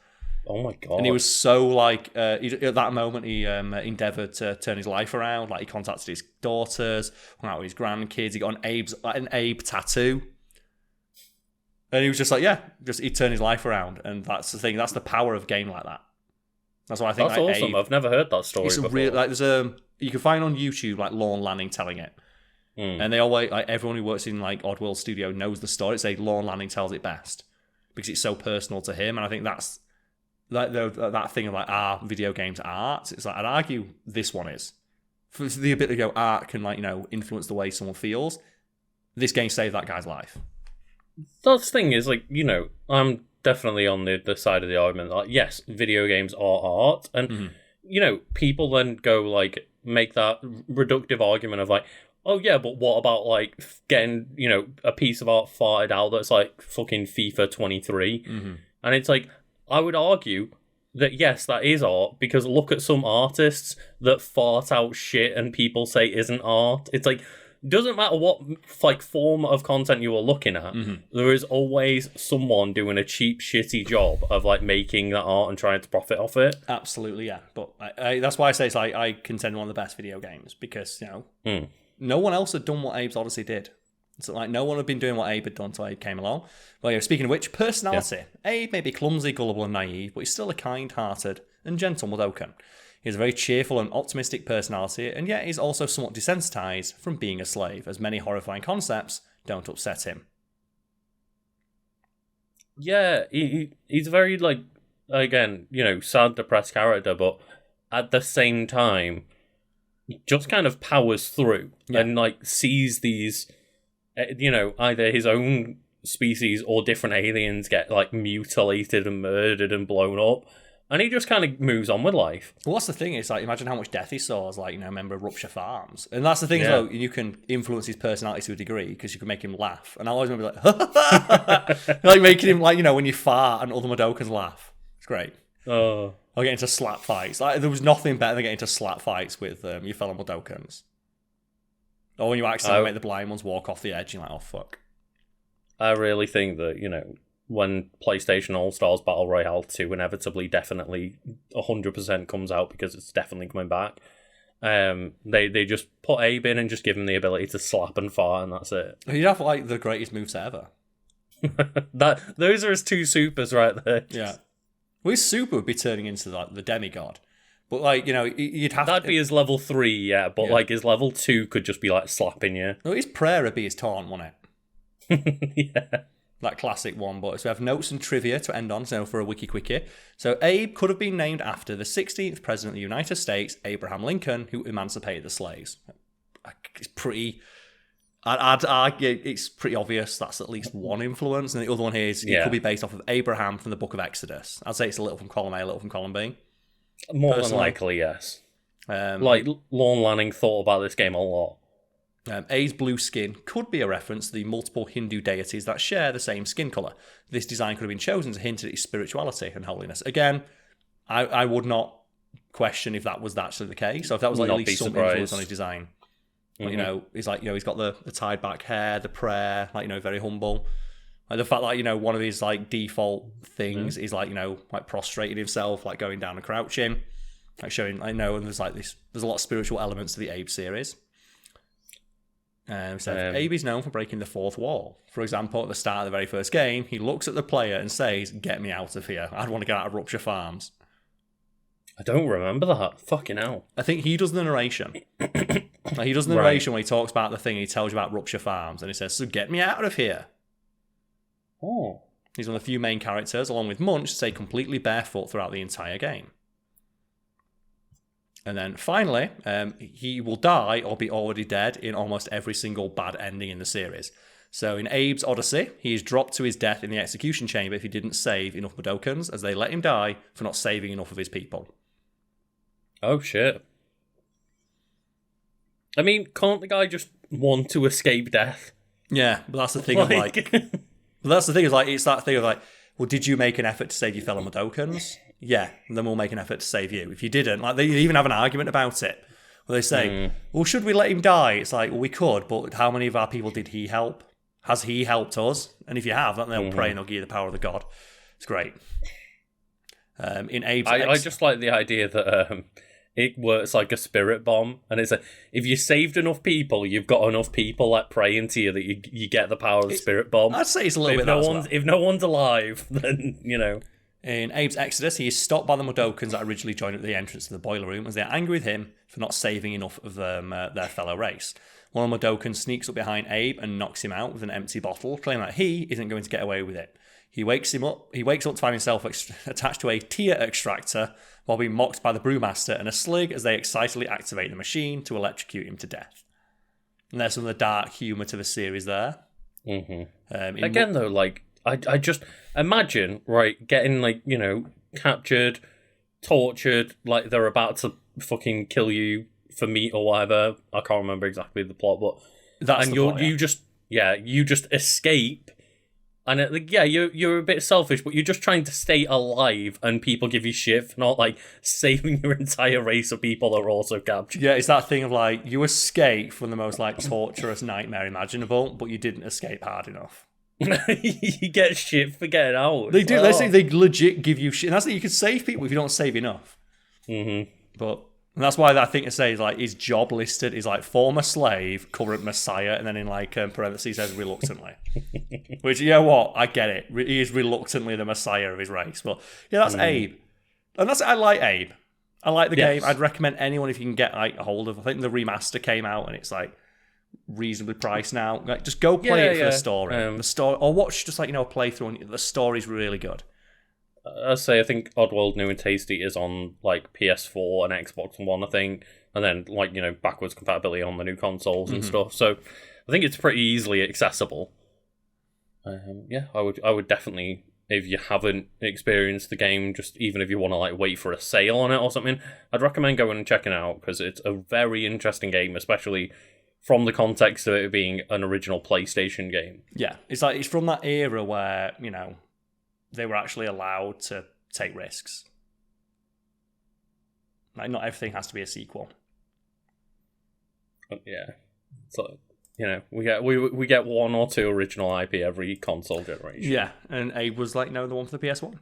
Oh my god!
And he was so like at that moment he endeavoured to turn his life around. Like he contacted his daughters, hung out with his grandkids. He got an Abe tattoo, and he was just like, he turned his life around. And that's the thing. That's the power of a game like that. That's why I think
that's
like,
awesome.
Abe,
I've never heard that story before.
There's you can find on YouTube like Lorne Lanning telling it, and they always like everyone who works in like Oddworld Studio knows the story. It's like Lorne Lanning tells it best because it's so personal to him, and I think that's. Like that thing of like video games art, it's like I'd argue this one is for the ability to go art can like influence the way someone feels. This game saved that guy's life.
The thing is like I'm definitely on the side of the argument. Like yes, video games are art, and people then go like make that reductive argument of like, oh yeah, but what about like getting a piece of art farted out that's like fucking FIFA 23, and it's like. I would argue that yes, that is art, because look at some artists that fart out shit and people say isn't art. It's like, doesn't matter what like form of content you are looking at, there is always someone doing a cheap, shitty job of like making that art and trying to profit off it.
Absolutely, yeah. But that's why I say it's like I contend one of the best video games, because no one else had done what Abe's Odyssey did. So like no one had been doing what Abe had done until Abe came along. Well, speaking of which, personality. Yeah. Abe may be clumsy, gullible, and naive, but he's still a kind-hearted and gentle Mudokan. He has a very cheerful and optimistic personality, and yet he's also somewhat desensitized from being a slave, as many horrifying concepts don't upset him.
Yeah, he's a very like again, sad, depressed character, but at the same time, just kind of powers through and like sees these. Either his own species or different aliens get like mutilated and murdered and blown up, and he just kind of moves on with life.
Well, that's the thing. It's like imagine how much death he saw as like a member of Rupture Farms, and that's the thing. Though you can influence his personality to a degree because you can make him laugh, and I always remember like like making him like when you fart and other Mudokans laugh. It's great. Or get into slap fights. Like there was nothing better than getting into slap fights with your fellow Mudokans. Or when you accidentally make the blind ones walk off the edge, you're like, oh, fuck.
I really think that, when PlayStation All-Stars Battle Royale 2 inevitably, definitely 100% comes out, because it's definitely coming back, they just put Abe in and just give him the ability to slap and fart, and that's it.
He'd have, like, the greatest moves ever.
Those are his two supers right there.
Yeah. Well, his super would be turning into, like, the demigod. But, like, you'd have
That'd be his level 3, yeah, but, like, his level 2 could just be, like, slapping you.
No, his prayer would be his taunt, wouldn't
it? Yeah.
That classic one. But so we have notes and trivia to end on, so for a wiki quickie. So Abe could have been named after the 16th President of the United States, Abraham Lincoln, who emancipated the slaves. It's pretty... I'd argue it's pretty obvious that's at least one influence, and the other one here is it could be based off of Abraham from the Book of Exodus. I'd say it's a little from column A, a little from column B.
More than likely, yes. Lorne Lanning thought about this game a lot.
A's blue skin could be a reference to the multiple Hindu deities that share the same skin colour. This design could have been chosen to hint at his spirituality and holiness. Again, I would not question if that was actually the case, or if that was like at least some influence on his design. But, he's like, he's got the tied back hair, the prayer, like, very humble. Like the fact that, one of his like default things is like, like prostrating himself, like going down and crouching, like showing, and there's like there's a lot of spiritual elements to the Abe series. Abe is known for breaking the fourth wall. For example, at the start of the very first game, he looks at the player and says, "Get me out of here. I'd want to get out of Rupture Farms."
I don't remember that. Fucking hell.
I think he does the narration. He does the narration when he talks about the thing, and he tells you about Rupture Farms, and he says, "So get me out of here."
Oh.
He's one of the few main characters, along with Munch, to stay completely barefoot throughout the entire game. And then finally, he will die or be already dead in almost every single bad ending in the series. So in Abe's Odyssey, he is dropped to his death in the execution chamber if he didn't save enough Mudokans, as they let him die for not saving enough of his people.
Oh, shit. I mean, can't the guy just want to escape death?
Yeah, but that's the thing of like... Well, that's the thing, is like, it's that thing of like, well, did you make an effort to save your fellow Mudokans? Yeah, then we'll make an effort to save you. If you didn't, like, they even have an argument about it. Where they say, well, should we let him die? It's like, well, we could, but how many of our people did he help? Has he helped us? And if you have, then they'll pray and they'll give you the power of the god. It's great. In Abe's
I just like the idea that it works like a spirit bomb, and it's if you saved enough people, you've got enough people like praying to you that you get the power of the spirit bomb.
I'd say it's a little bit
if no one's alive, then
In Abe's exodus, he is stopped by the Mudokons that originally joined at the entrance to the boiler room, as they are angry with him for not saving enough of their fellow race. One of the Mudokons sneaks up behind Abe and knocks him out with an empty bottle, claiming that he isn't going to get away with it. He wakes up to find himself attached to a tear extractor while being mocked by the brewmaster and a slig as they excitedly activate the machine to electrocute him to death. And there's some of the dark humour to the series there.
Mm-hmm. Again, though, like, I just imagine, right, getting, like, captured, tortured, like they're about to fucking kill you for meat or whatever. I can't remember exactly the plot, but you just escape. And you're a bit selfish, but you're just trying to stay alive, and people give you shit for not like saving your entire race of people that are also captured.
Yeah, it's that thing of like you escape from the most like torturous nightmare imaginable, but you didn't escape hard enough.
You get shit for getting out.
They do. They legit give you shit. And that's that you can save people if you don't save enough.
Mm-hmm.
But. And that's why I think it says like his job listed is like former slave, current messiah, and then in like parentheses says reluctantly. Which, you know what? I get it. He is reluctantly the messiah of his race. But yeah, that's Abe. And I like Abe. I like the game. I'd recommend anyone if you can get like a hold of. I think the remaster came out and it's like reasonably priced now. Like just go play it for the story. The story, or watch just like a playthrough. And the story's really good.
I think Oddworld New and Tasty is on like PS4 and Xbox One, I think, and then like backwards compatibility on the new consoles and stuff. So I think it's pretty easily accessible. I would definitely, if you haven't experienced the game, just even if you want to like wait for a sale on it or something, I'd recommend going and checking it out because it's a very interesting game, especially from the context of it being an original PlayStation game.
Yeah, it's from that era where they were actually allowed to take risks. Like, not everything has to be a sequel.
Yeah. So, we get one or two original IP every console generation.
Yeah, and Abe was the one for the PS1. And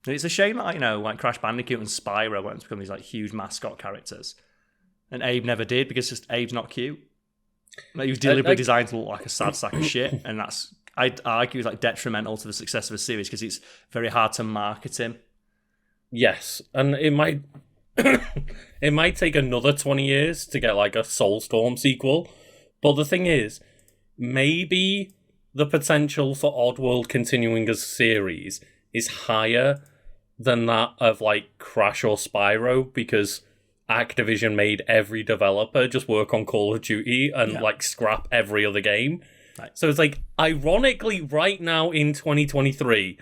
it's a shame that, like Crash Bandicoot and Spyro went to become these, like, huge mascot characters. And Abe never did because Abe's not cute. Like, he was deliberately designed to look like a sad sack of shit, and that's... I'd argue it's like detrimental to the success of a series because it's very hard to market him.
Yes, and it might it might take another 20 years to get like a Soulstorm sequel. But the thing is, maybe the potential for Oddworld continuing as a series is higher than that of like Crash or Spyro because Activision made every developer just work on Call of Duty and like scrap every other game. Right. So it's like, ironically, right now in 2023,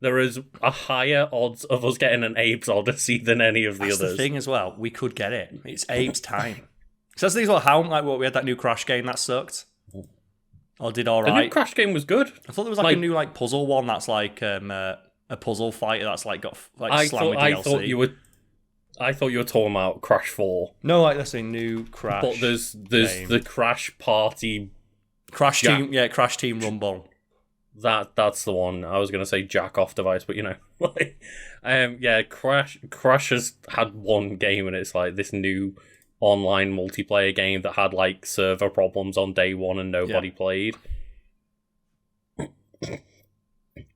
there is a higher odds of us getting an Abe's Odyssey than any of the others.
That's the thing as well. We could get it. It's Abe's time. So that's the thing as well. How we had that new Crash game that sucked, or did all right.
The new Crash game was good.
I thought there was like a new like puzzle one that's like a puzzle fighter that's like got like slam with DLC.
I thought you were talking about Crash 4.
No, like that's a new Crash.
But there's
game.
The Crash Party.
Crash Team Rumble.
That's the one. I was gonna say jack off device, but Crash has had one game and it's like this new online multiplayer game that had like server problems on day one and nobody played.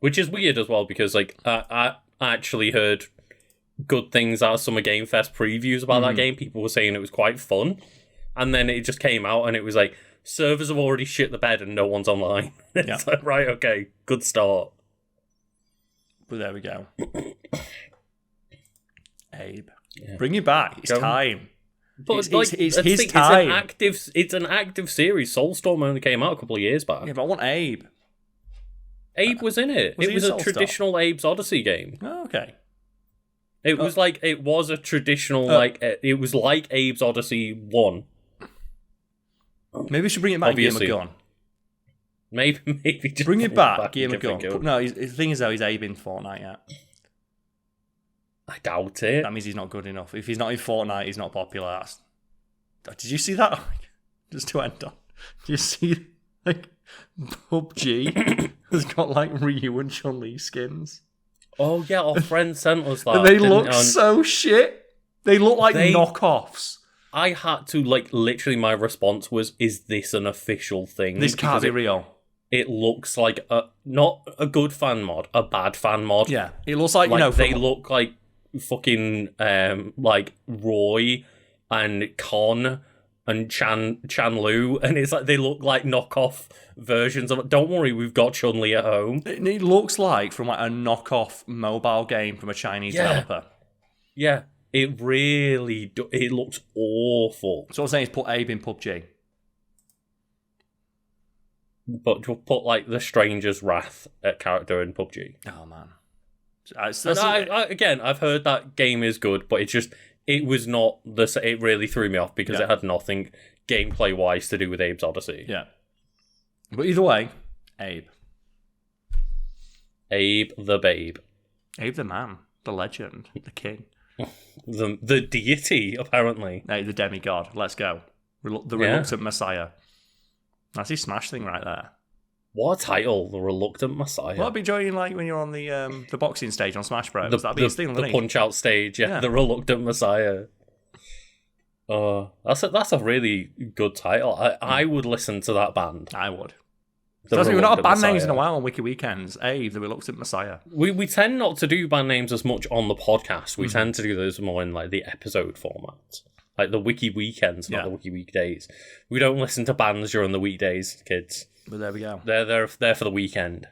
Which is weird as well because like I actually heard good things out of Summer Game Fest previews about that game. People were saying it was quite fun, and then it just came out and it was like servers have already shit the bed and no one's online. It's like, right, okay, good start.
But there we go. Abe, bring it back. It's time.
But
it's his time.
It's an active series. Soulstorm only came out a couple of years back.
Yeah, but I want Abe.
Abe was in it. It was a traditional Abe's Odyssey game.
Oh, okay.
It was a traditional it was like Abe's Odyssey 1.
Maybe we should bring it back.
Obviously.
Give him a gun.
Maybe just
bring it back. Give him a gun. No, the thing is though, he's Abe in Fortnite yet.
I doubt it.
That means he's not good enough. If he's not in Fortnite, he's not popular. Did you see that? Just to end on. Did you see PUBG has got like Ryu and Chun-Li skins?
Oh yeah, our friend sent us that.
And they look so shit. They look like knockoffs.
I had to, like, literally my response was, is this an official thing?
This can't be real.
It looks like not a good fan mod, a bad fan mod.
Yeah, it looks like,
they look like fucking, like, Roy and Con and Chan Lu, and it's like they look like knockoff versions of it. Don't worry, we've got Chun-Li at home.
It looks like from like a knockoff mobile game from a Chinese developer.
Yeah, it really it looks awful.
So what I'm saying is put Abe in PUBG.
But to put like the Stranger's Wrath character in PUBG.
Oh man.
Again, I've heard that game is good, but it was not it really threw me off because it had nothing gameplay wise to do with Abe's Odyssey.
Yeah. But either way, Abe.
Abe the babe.
Abe the man, the legend, the king.
The deity, apparently.
Hey, the demigod. Let's go. The reluctant messiah. That's his Smash thing right there.
What a title, the Reluctant Messiah.
Well, I'd be joining like when you're on the boxing stage on Smash Bros. That'd be his thing,
the punch-out stage, yeah, the Reluctant Messiah. That's a really good title. I would listen to that band.
I would. We've not had band names in a while on Wiki Weekends. Abe, the Reluctant Messiah.
We tend not to do band names as much on the podcast. We tend to do those more in like the episode format. Like the Wiki Weekends, not the Wiki Weekdays. We don't listen to bands during the weekdays, kids.
But there we go.
They're for the weekend.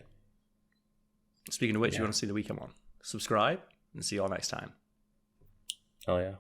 Speaking of which, you want to see the weekend one? Subscribe and see you all next time.
Oh yeah.